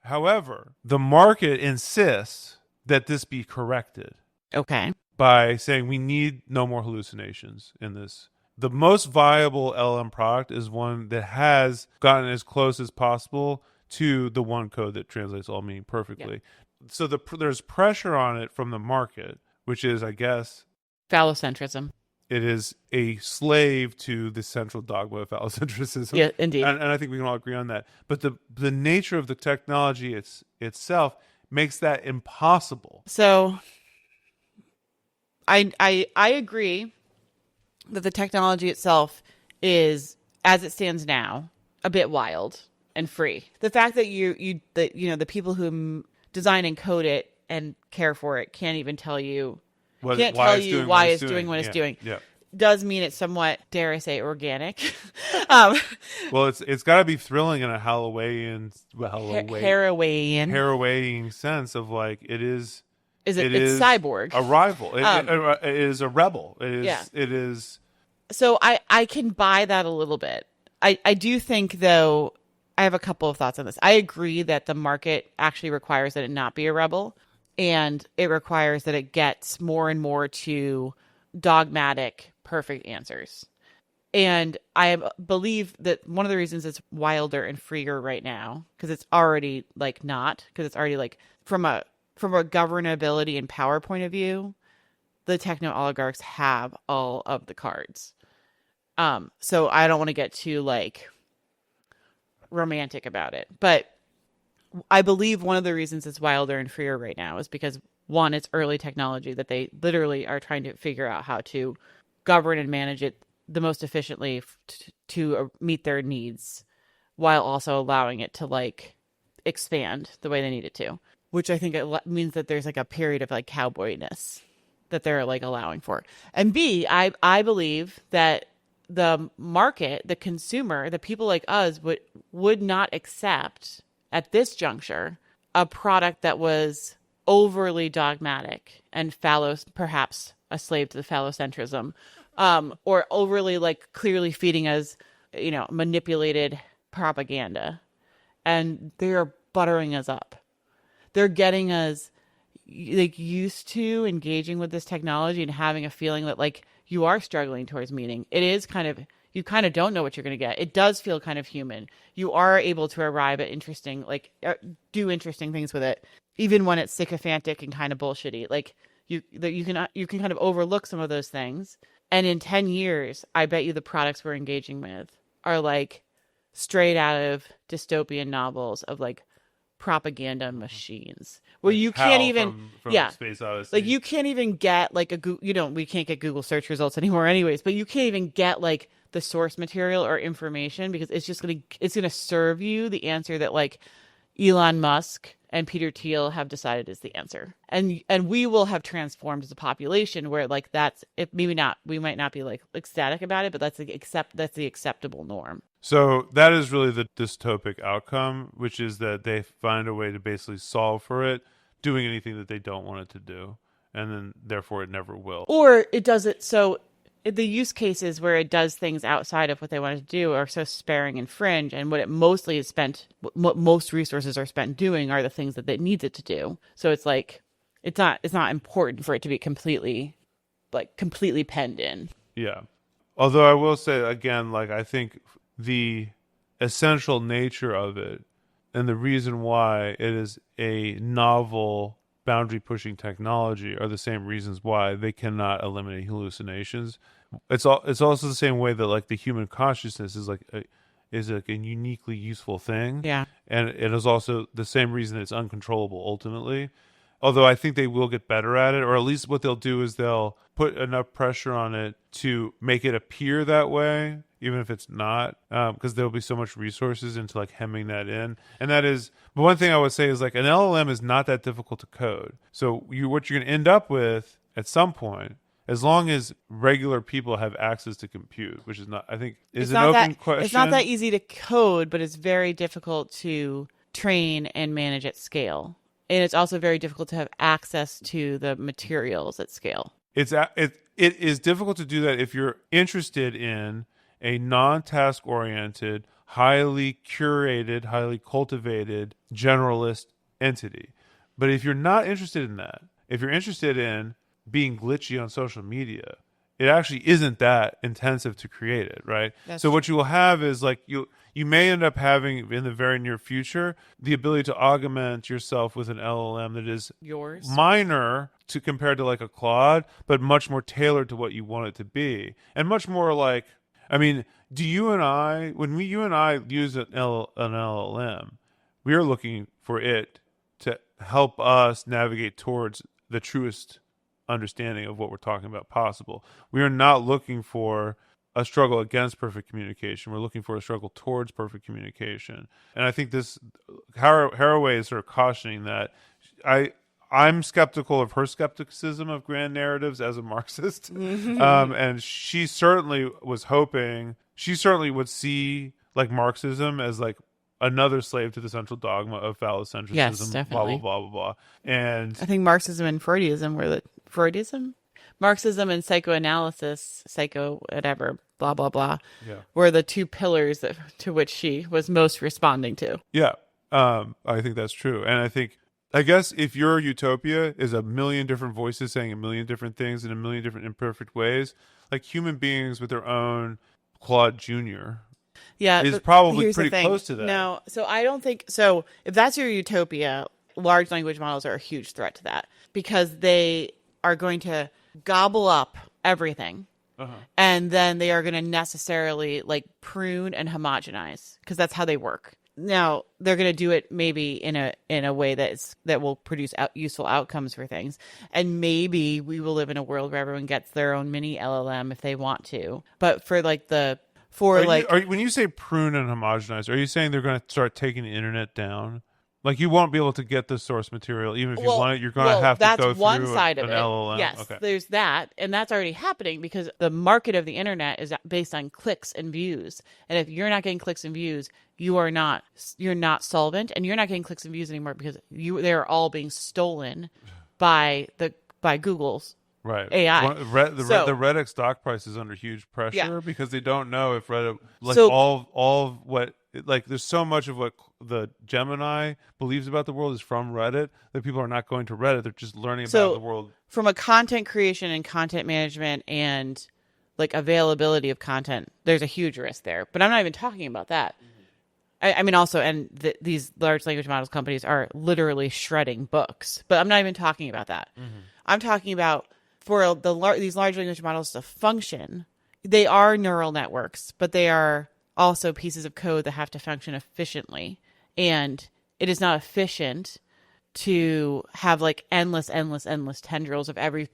However, the market insists that this be corrected. Okay. By saying we need no more hallucinations in this. The most viable LM product is one that has gotten as close as possible to the one code that translates all meaning perfectly. Yep. So there's pressure on it from the market, which is, I guess, phallocentrism. It is a slave to the central dogma of phallocentrism. Yeah, indeed. And I think we can all agree on that. But the nature of the technology itself makes that impossible. So I agree that the technology itself is, as it stands now, a bit wild and free. The fact that the people who design and code it and care for it can't even tell you why it's doing what it's doing. Yeah. Does mean it's somewhat, dare I say, organic. Well, it's got to be thrilling in a Harawaian sense of like it is. It's cyborg, a rival. It is a rebel. It is So I can buy that a little bit. I do think, though, I have a couple of thoughts on this. I agree that the market actually requires that it not be a rebel, and it requires that it gets more and more to dogmatic, perfect answers. And I believe that one of the reasons it's wilder and freer right now, because it's already like not, because it's already like from a governability and power point of view, the techno oligarchs have all of the cards. So I don't want to get too like romantic about it, but I believe one of the reasons it's wilder and freer right now is because, one, it's early technology that they literally are trying to figure out how to govern and manage it the most efficiently to meet their needs, while also allowing it to like expand the way they need it to, which I think it means that there's like a period of like cowboyness that they're like allowing for. And B, I believe that the market, the consumer, the people like us would not accept at this juncture a product that was overly dogmatic and perhaps a slave to the phallocentrism, or overly like clearly feeding us, manipulated propaganda. And they're buttering us up. They're getting us like used to engaging with this technology and having a feeling that like you are struggling towards meaning. It is you kind of don't know what you're going to get. It does feel kind of human. You are able to arrive at interesting, like do interesting things with it, even when it's sycophantic and kind of bullshitty. Like you can kind of overlook some of those things. And in 10 years, I bet you the products we're engaging with are like straight out of dystopian novels of like propaganda machines where like you can't even from Space Odyssey. Like you can't even get like we can't get Google search results anymore anyways, but you can't even get like the source material or information, because it's gonna serve you the answer that like Elon Musk and Peter Thiel have decided is the answer, and we will have transformed as a population where like that's it. Maybe not, we might not be like ecstatic about it, but that's the acceptable norm. So that is really the dystopic outcome, which is that they find a way to basically solve for it, doing anything that they don't want it to do, and then therefore it never will. Or it does it so the use cases where it does things outside of what they wanted to do are so sparing and fringe, and what most resources are spent doing are the things that it needs it to do. So it's like it's not important for it to be completely penned in. Yeah. Although I will say again, like I think the essential nature of it and the reason why it is a novel boundary pushing technology are the same reasons why they cannot eliminate hallucinations. It's also the same way that like the human consciousness is like a uniquely useful thing. Yeah. And it is also the same reason it's uncontrollable ultimately. Although I think they will get better at it, or at least what they'll do is they'll put enough pressure on it to make it appear that way, even if it's not, because there'll be so much resources into like hemming that in. And that is, but one thing I would say is like an LLM is not that difficult to code. So what you're going to end up with at some point, as long as regular people have access to compute, which is not, I think, is an open question. It's not that easy to code, but it's very difficult to train and manage at scale. And it's also very difficult to have access to the materials at scale. It is difficult to do that if you're interested in a non-task oriented, highly curated, highly cultivated generalist entity. But if you're not interested in that, if you're interested in being glitchy on social media, it actually isn't that intensive to create it, right? So what you will have is like you may end up having in the very near future the ability to augment yourself with an LLM that is yours minor to compared to like a Claude, but much more tailored to what you want it to be, and much more like, I mean, when you and I use an LLM, we are looking for it to help us navigate towards the truest understanding of what we're talking about possible. We are not looking for a struggle against perfect communication. We're looking for a struggle towards perfect communication. And I think this Haraway is sort of cautioning that. I'm skeptical of her skepticism of grand narratives as a Marxist. And she certainly would see like Marxism as like another slave to the central dogma of phallocentrism. Yes, definitely. Blah, blah, blah, blah, blah. And I think Marxism and Freudism Marxism and psychoanalysis, whatever, blah, blah, blah, were the two pillars to which she was most responding to. Yeah, I think that's true. And I guess if your utopia is a million different voices saying a million different things in a million different imperfect ways, like human beings with their own Claude Jr. is probably pretty close to that. No, so I don't think so. If that's your utopia, large language models are a huge threat to that because they are going to gobble up everything. And then they are going to necessarily like prune and homogenize because that's how they work. Now they're going to do it maybe in a way that will produce useful outcomes for things. And maybe we will live in a world where everyone gets their own mini LLM if they want to. But for like when you say prune and homogenize, are you saying they're going to start taking the internet down? Like you won't be able to get the source material, even if you want it. You're going to have to go through an LLM. Yes, okay. There's that, and that's already happening because the market of the internet is based on clicks and views. And if you're not getting clicks and views, you're not solvent, and you're not getting clicks and views anymore because they're all being stolen by Google's AI. The Reddit stock price is under huge pressure because they don't know if Reddit all what. Like there's so much of what the Gemini believes about the world is from Reddit that people are not going to Reddit. They're just learning about the world. From a content creation and content management and like availability of content, there's a huge risk there. But I'm not even talking about that. I mean, also, and these large language models companies are literally shredding books. But I'm not even talking about that. I'm talking about for these large language models to function, they are neural networks, but they are also pieces of code that have to function efficiently. And it is not efficient to have like endless tendrils of every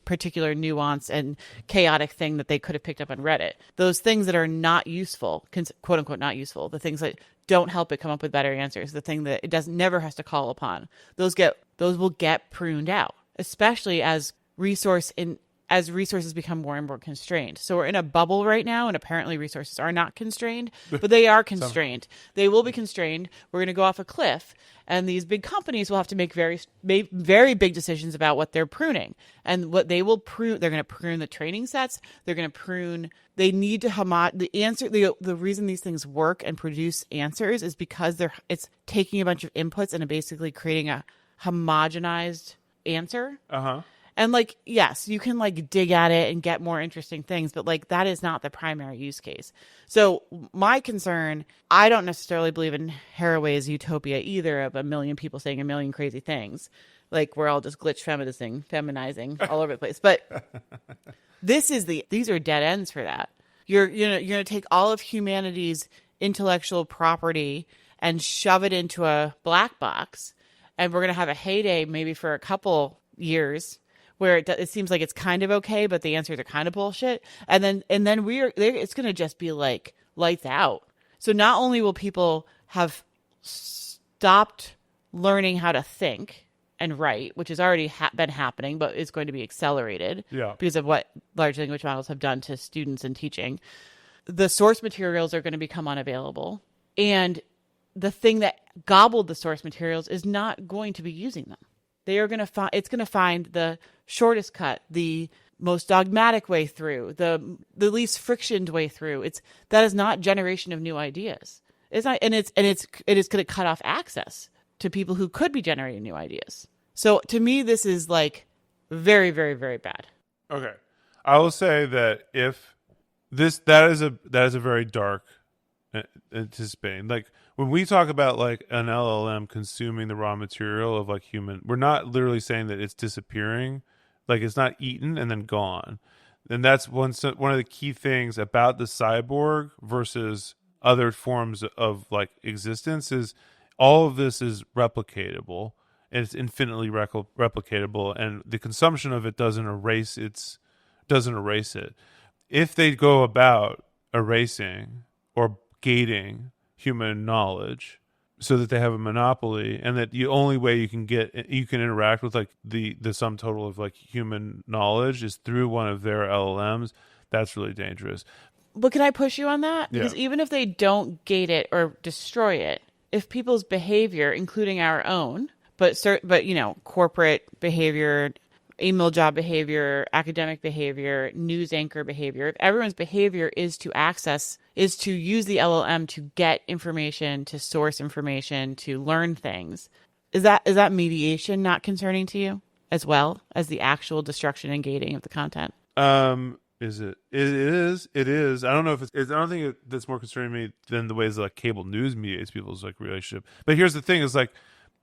particular nuance and chaotic thing that they could have picked up on Reddit. Those things that are not useful, quote unquote, not useful, the things that don't help it come up with better answers, the thing that it never has to call upon, those will get pruned out, especially as resources become more and more constrained. So we're in a bubble right now, and apparently resources are not constrained, but they are constrained. They will be constrained. We're going to go off a cliff, and these big companies will have to make very big decisions about what they're pruning. And what they will prune, they're going to prune the training sets. They're going to prune. They need to the reason these things work and produce answers is because it's taking a bunch of inputs and basically creating a homogenized answer. And like, yes, you can like dig at it and get more interesting things, but like that is not the primary use case. So my concern, I don't necessarily believe in Haraway's utopia either of a million people saying a million crazy things. Like we're all just glitch feminizing all over the place. But these are dead ends for that. You're going to take all of humanity's intellectual property and shove it into a black box. And we're going to have a heyday maybe for a couple years where it seems like it's kind of okay, but the answers are kind of bullshit. And then it's going to just be like lights out. So not only will people have stopped learning how to think and write, which has already been happening, but is going to be accelerated because of what large language models have done to students and teaching. The source materials are going to become unavailable. And the thing that gobbled the source materials is not going to be using them. They are going to it's going to find the shortest cut, the most dogmatic way through, the least frictioned way through. That is not generation of new ideas. It's not, and it is going to cut off access to people who could be generating new ideas. So to me, this is like very, very, very bad. Okay, I will say that that is a very dark anticipating. Like when we talk about like an LLM consuming the raw material of like human, we're not literally saying that it's disappearing. Like it's not eaten and then gone. And that's one of the key things about the cyborg versus other forms of like existence is all of this is replicatable and it's infinitely replicatable, and the consumption of it doesn't erase it. If they go about erasing or gating human knowledge so that they have a monopoly, and that the only way you can interact with like the sum total of like human knowledge is through one of their LLMs, that's really dangerous. But can I push you on that? Because even if they don't gate it or destroy it, if people's behavior, including our own, but corporate behavior, email job behavior, academic behavior, news anchor behavior, if everyone's behavior is to use the LLM to get information, to source information, to learn things, is that mediation not concerning to you as well as the actual destruction and gating of the content? Is it? It is. I don't know if I don't think that's more concerning me than the ways that like cable news mediates people's like relationship. But here's the thing: is like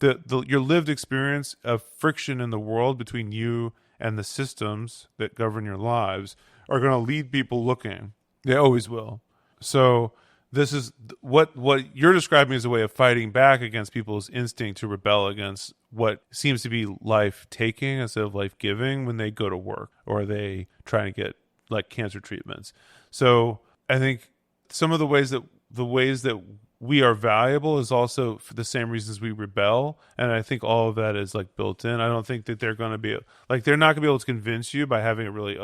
your lived experience of friction in the world between you and the systems that govern your lives are going to lead people looking. They always will. So this is what you're describing as a way of fighting back against people's instinct to rebel against what seems to be life-taking instead of life-giving when they go to work or they try to get like cancer treatments. So I think some of the ways that we are valuable is also for the same reasons we rebel. And I think all of that is like built in. I don't think that they're going to be like, they're not going to be able to convince you by having a really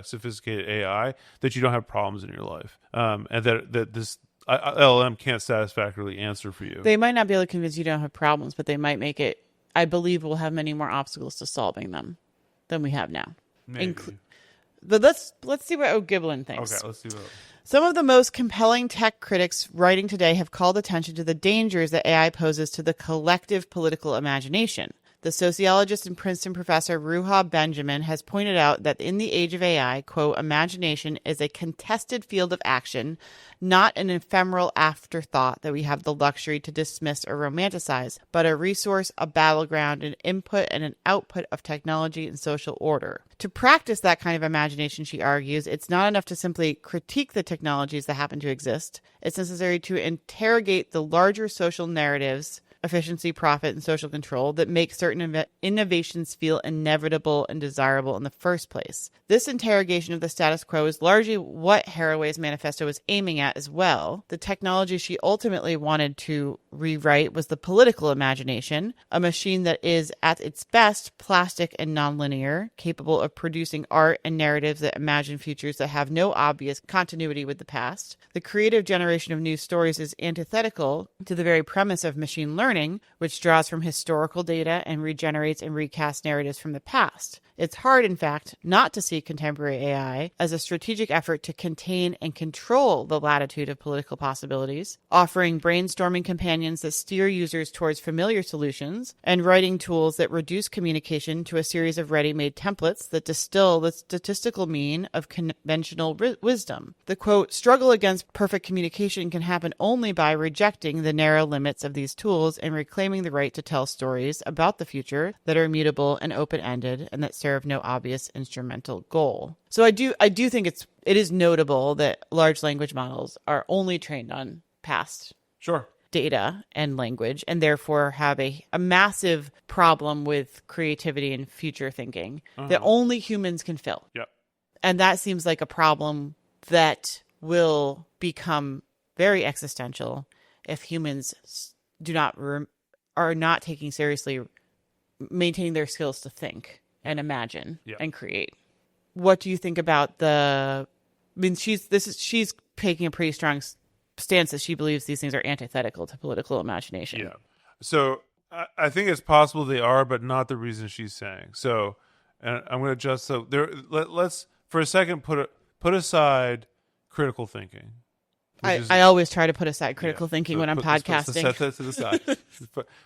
sophisticated AI that you don't have problems in your life. And that this LLM can't satisfactorily answer for you. They might not be able to convince you don't have problems, but they might make it, I believe we'll have many more obstacles to solving them than we have now. Maybe. But let's see what O'Gieblyn thinks. Okay, let's see what. Some of the most compelling tech critics writing today have called attention to the dangers that AI poses to the collective political imagination. The sociologist and Princeton professor Ruha Benjamin has pointed out that in the age of AI, quote, imagination is a contested field of action, not an ephemeral afterthought that we have the luxury to dismiss or romanticize, but a resource, a battleground, an input and an output of technology and social order. To practice that kind of imagination, she argues, it's not enough to simply critique the technologies that happen to exist. It's necessary to interrogate the larger social narratives, efficiency, profit, and social control that make certain innovations feel inevitable and desirable in the first place. This interrogation of the status quo is largely what Haraway's manifesto was aiming at as well. The technology she ultimately wanted to rewrite was the political imagination, a machine that is at its best plastic and nonlinear, capable of producing art and narratives that imagine futures that have no obvious continuity with the past. The creative generation of new stories is antithetical to the very premise of machine learning, which draws from historical data and regenerates and recasts narratives from the past. It's hard, in fact, not to see contemporary AI as a strategic effort to contain and control the latitude of political possibilities, offering brainstorming companions that steer users towards familiar solutions, and writing tools that reduce communication to a series of ready-made templates that distill the statistical mean of conventional wisdom. The, quote, struggle against perfect communication can happen only by rejecting the narrow limits of these tools and reclaiming the right to tell stories about the future that are immutable and open-ended and that serve no obvious instrumental goal. So I do think it is notable that large language models are only trained on past data and language, and therefore have a massive problem with creativity and future thinking that only humans can fill. Yep. And that seems like a problem that will become very existential if humans are not taking seriously maintaining their skills to think and imagine and create. What do you think about she's taking a pretty strong stance that she believes these things are antithetical to political imagination. Yeah. So I think it's possible they are, but not the reason she's saying. So, and I'm going to adjust. So let's for a second put aside critical thinking. I always try to put aside critical thinking when I'm podcasting. Set that to the side.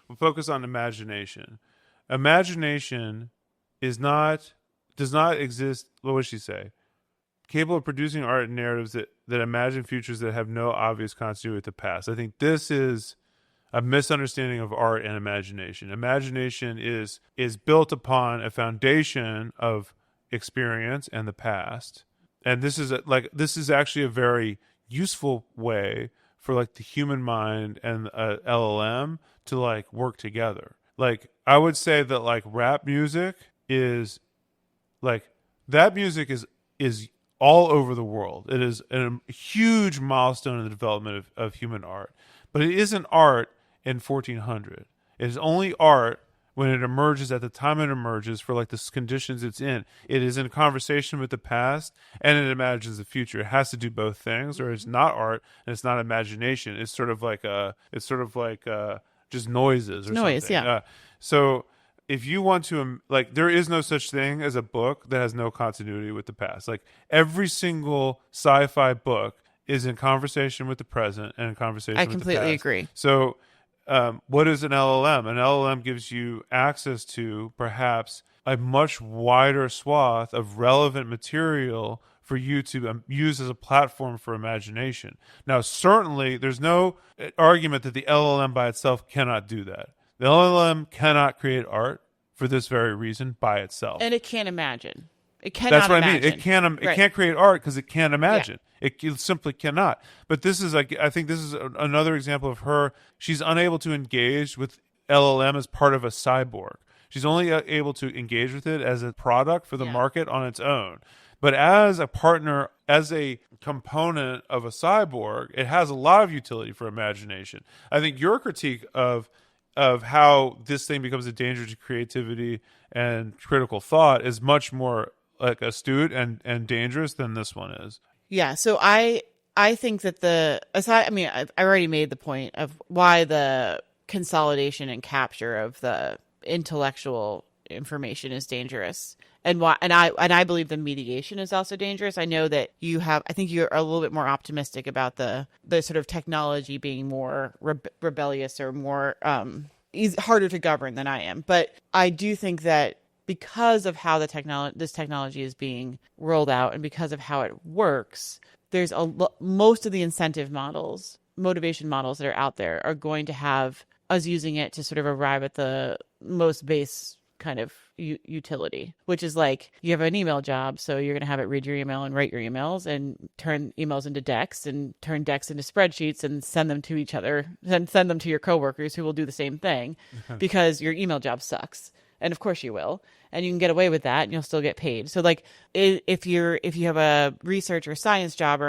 We'll focus on imagination. Imagination does not exist. What would she say? Capable of producing art and narratives that imagine futures that have no obvious continuity with the past. I think this is a misunderstanding of art and imagination. Imagination is built upon a foundation of experience and the past, and this is actually a very useful way for like the human mind and LLM to like work together. Like I would say that like rap music is like that music is all over the world. It is a huge milestone in the development of human art, but it isn't art in 1400. It is only art when it emerges at the time it emerges for like the conditions it's in. It is in conversation with the past and it imagines the future. It has to do both things, or it's not art and it's not imagination. It's sort of like just noises or noise, something. Yeah. So if you want to, like, there is no such thing as a book that has no continuity with the past. Like, every single sci-fi book is in conversation with the present and in conversation with the past. I completely agree. So what is an LLM? An LLM gives you access to perhaps a much wider swath of relevant material for you to use as a platform for imagination. Now, certainly, there's no argument that the LLM by itself cannot do that. The LLM cannot create art for this very reason by itself. And it can't imagine. It cannot That's what imagine. I mean. It can't create art because it can't imagine. Yeah. It simply cannot. But this is like, I think this is another example of her. She's unable to engage with LLM as part of a cyborg. She's only able to engage with it as a product for the market on its own. But as a partner, as a component of a cyborg, it has a lot of utility for imagination. I think your critique of how this thing becomes a danger to creativity and critical thought is much more like astute and dangerous than this one is. Yeah. So I think that I already made the point of why the consolidation and capture of the intellectual information is dangerous, and I believe the mediation is also dangerous. I know that I think you're a little bit more optimistic about the sort of technology being more rebellious or more harder to govern than I am. But I do think that because of how this technology is being rolled out and because of how it works, there's most of the incentive models, motivation models that are out there are going to have us using it to sort of arrive at the most base kind of utility, which is like, you have an email job, so you're going to have it read your email and write your emails and turn emails into decks and turn decks into spreadsheets and send them to each other and send them to your coworkers who will do the same thing because your email job sucks. And of course you will. And you can get away with that and you'll still get paid. So like if you have a research or science job or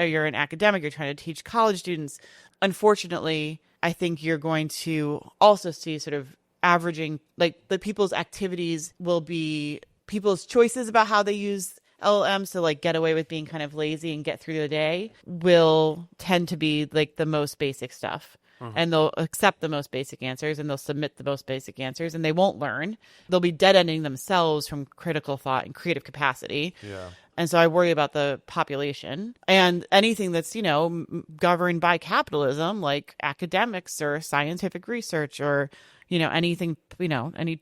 you're an academic, you're trying to teach college students, unfortunately, I think you're going to also see sort of averaging, like the people's activities will be people's choices about how they use LLMs to like get away with being kind of lazy and get through the day will tend to be like the most basic stuff. And they'll accept the most basic answers and they'll submit the most basic answers and they won't learn. They'll be dead ending themselves from critical thought and creative capacity. Yeah. And so I worry about the population and anything that's, governed by capitalism, like academics or scientific research or, anything, any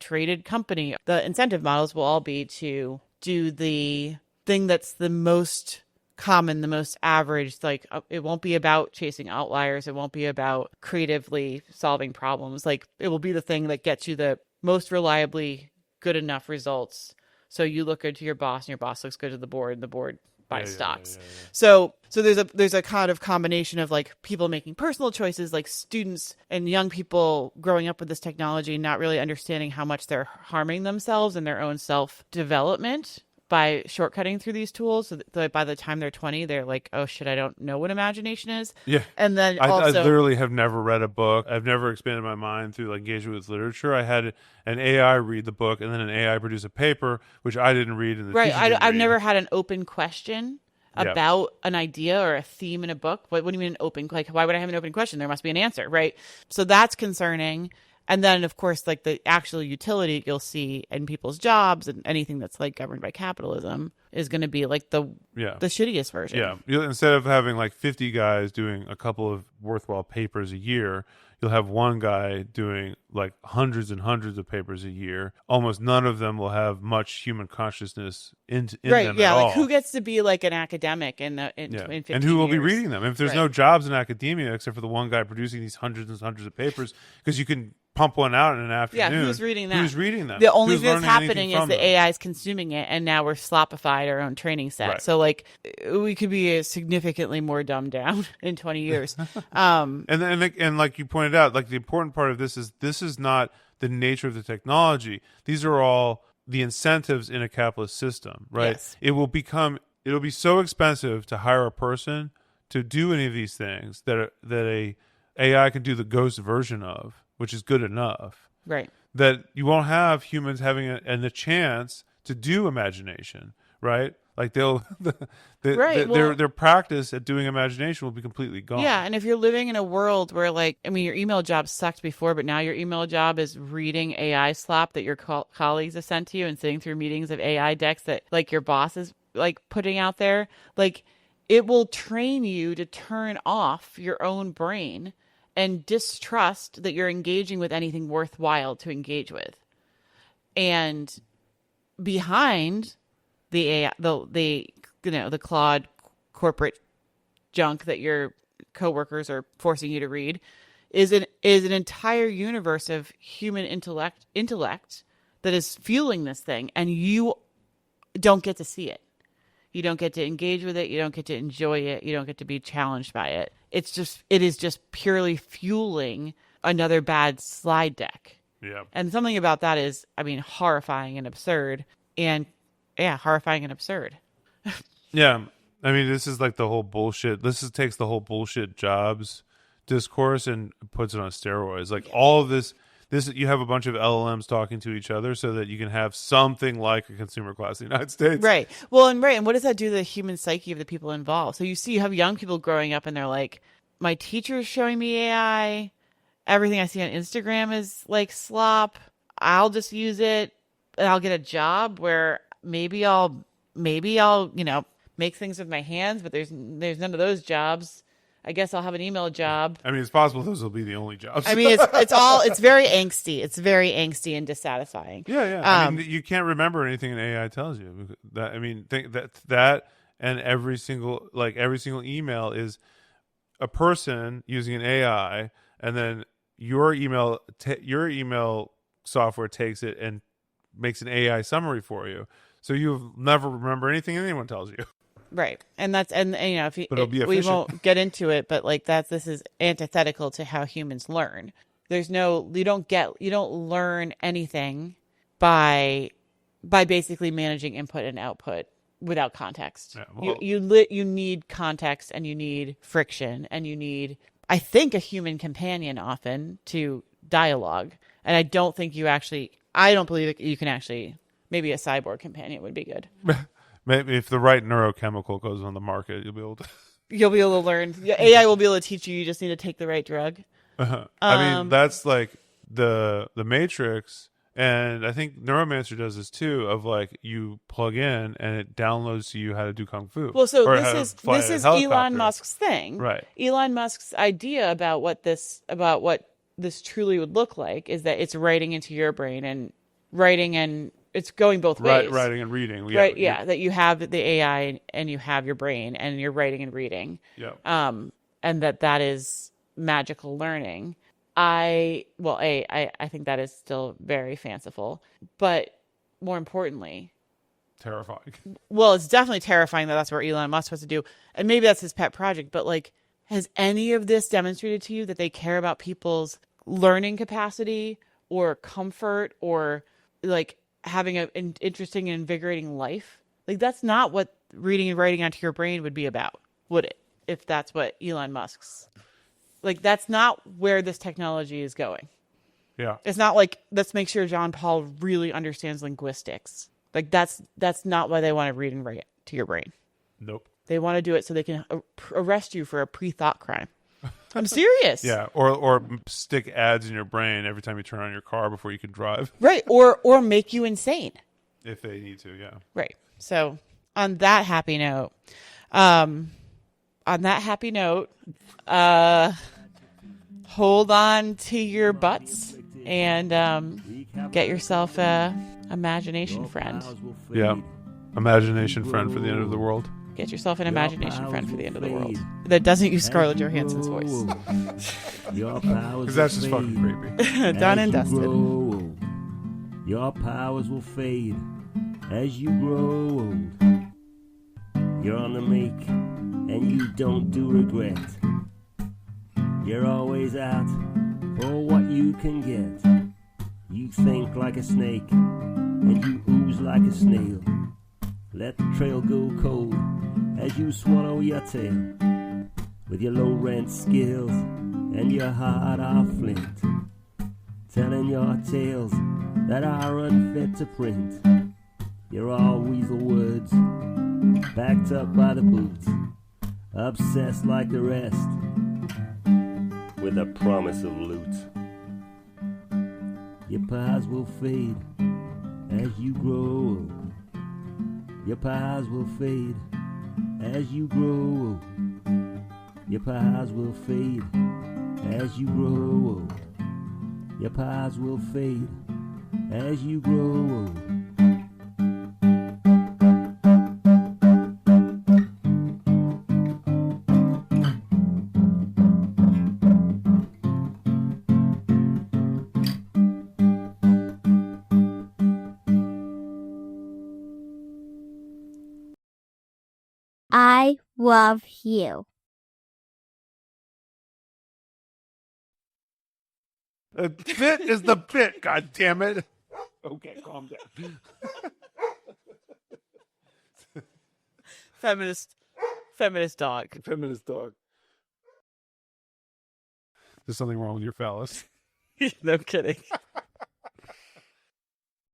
traded company. The incentive models will all be to do the thing that's the most common, the most average. Like it won't be about chasing outliers. It won't be about creatively solving problems. Like it will be the thing that gets you the most reliably good enough results. So you look good to your boss and your boss looks good to the board and the board buys stocks. So there's a kind of combination of like people making personal choices, like students and young people growing up with this technology, not really understanding how much they're harming themselves and their own self-development by shortcutting through these tools, so that by the time they're 20, they're like, oh shit, I don't know what imagination is. Yeah. And then I literally have never read a book. I've never expanded my mind through like engagement with literature. I had an AI read the book and then an AI produce a paper, which I didn't read. And I've never had an open question about an idea or a theme in a book. What do you mean an open? Like, why would I have an open question? There must be an answer, right? So that's concerning. And then, of course, like the actual utility you'll see in people's jobs and anything that's like governed by capitalism is going to be like the shittiest version. Yeah. Instead of having like 50 guys doing a couple of worthwhile papers a year, you'll have one guy doing like hundreds and hundreds of papers a year. Almost none of them will have much human consciousness in them at all. Like who gets to be like an academic in 15 and who will years? be reading them? If there's no jobs in academia except for the one guy producing these hundreds and hundreds of papers, because you can pump one out in an afternoon. Yeah, who's reading that? Who's reading them? The only thing that's happening is the AI is consuming it, and now we're slopified our own training set. Right. So, like, we could be significantly more dumbed down in 20 years. And like you pointed out, like the important part of this is not the nature of the technology. These are all the incentives in a capitalist system, right? Yes. It'll be so expensive to hire a person to do any of these things that a AI can do the ghost version of, which is good enough. Right. That you won't have humans having a chance to do imagination, right? Like their practice at doing imagination will be completely gone. Yeah, and if you're living in a world where, like, I mean, your email job sucked before, but now your email job is reading AI slop that your colleagues have sent to you and sitting through meetings of AI decks that, like, your boss is, like, putting out there, like, it will train you to turn off your own brain and distrust that you're engaging with anything worthwhile to engage with. And behind the AI, the Claude corporate junk that your coworkers are forcing you to read is an entire universe of human intellect that is fueling this thing, and you don't get to see it. You don't get to engage with it. You don't get to enjoy it. You don't get to be challenged by it. It is just purely fueling another bad slide deck. Yeah. And something about that is, I mean, horrifying and absurd. And yeah, horrifying and absurd. Yeah. I mean, this is like the whole bullshit. Takes the whole bullshit jobs discourse and puts it on steroids. Like all of this, you have a bunch of LLMs talking to each other so that you can have something like a consumer class in the United States. Right. Well, and what does that do to the human psyche of the people involved? So you have young people growing up and they're like, my teacher's showing me AI. Everything I see on Instagram is like slop. I'll just use it and I'll get a job where maybe I'll, make things with my hands, but there's none of those jobs. I guess I'll have an email job. I mean, it's possible those will be the only jobs. I mean, it's very angsty. It's very angsty and dissatisfying. Yeah. I mean, you can't remember anything an AI tells you. Think that and every single email is a person using an AI, and then your email software takes it and makes an AI summary for you. So you'll never remember anything anyone tells you. Right. And if you, we won't get into it, but like this is antithetical to how humans learn. You don't learn anything by basically managing input and output without context. Yeah, well, you need context, and you need friction, and you need, I think, a human companion often to dialogue. And I don't believe that you can actually, maybe a cyborg companion would be good. Maybe if the right neurochemical goes on the market, you'll be able to learn. AI will be able to teach you. You just need to take the right drug. I mean, that's like the Matrix, and I think Neuromancer does this too. Of like, you plug in and it downloads to you how to do kung fu. Well, so this is Elon Musk's thing, right? Elon Musk's idea about what this truly would look like is that it's writing into your brain and writing and. It's going both ways. Writing and reading. Yeah, right, yeah. That you have the AI and you have your brain and you're writing and reading. Yeah. And that is magical learning. I think that is still very fanciful. But more importantly... terrifying. Well, it's definitely terrifying that that's what Elon Musk supposed to do. And maybe that's his pet project. But like, has any of this demonstrated to you that they care about people's learning capacity or comfort or like... having an interesting and invigorating life? Like, that's not what reading and writing onto your brain would be about, would it? If that's what Elon Musk's, like, that's not where this technology is going. Yeah. It's not like, let's make sure John Paul really understands linguistics. Like, that's not why they want to read and write to your brain. Nope. They want to do it so they can arrest you for a pre-thought crime. I'm serious. Yeah, or stick ads in your brain every time you turn on your car before you can drive. Right, or make you insane. If they need to, yeah. Right. So on that happy note, hold on to your butts and get yourself a imagination friend. Yeah, imagination friend for the end of the world. Get yourself an imagination friend for the end of the world that doesn't use Scarlett Johansson's voice. Because that's just fucking creepy. Done and dusted. Your powers will fade as you grow old. You're on the make and you don't do regret. You're always out for what you can get. You think like a snake and you ooze like a snail. Let the trail go cold as you swallow your tail. With your low rent skills and your heart of flint, telling your tales that are unfit to print. You're all weasel words backed up by the boots, obsessed like the rest, with a promise of loot. Your pies will fade as you grow old. Your pies will fade as you grow old. Your pies will fade as you grow old. Your pies will fade as you grow old. I love you. A bit is the bit, god damn it. Okay, calm down. Feminist dog. Feminist dog. There's something wrong with your phallus. No kidding.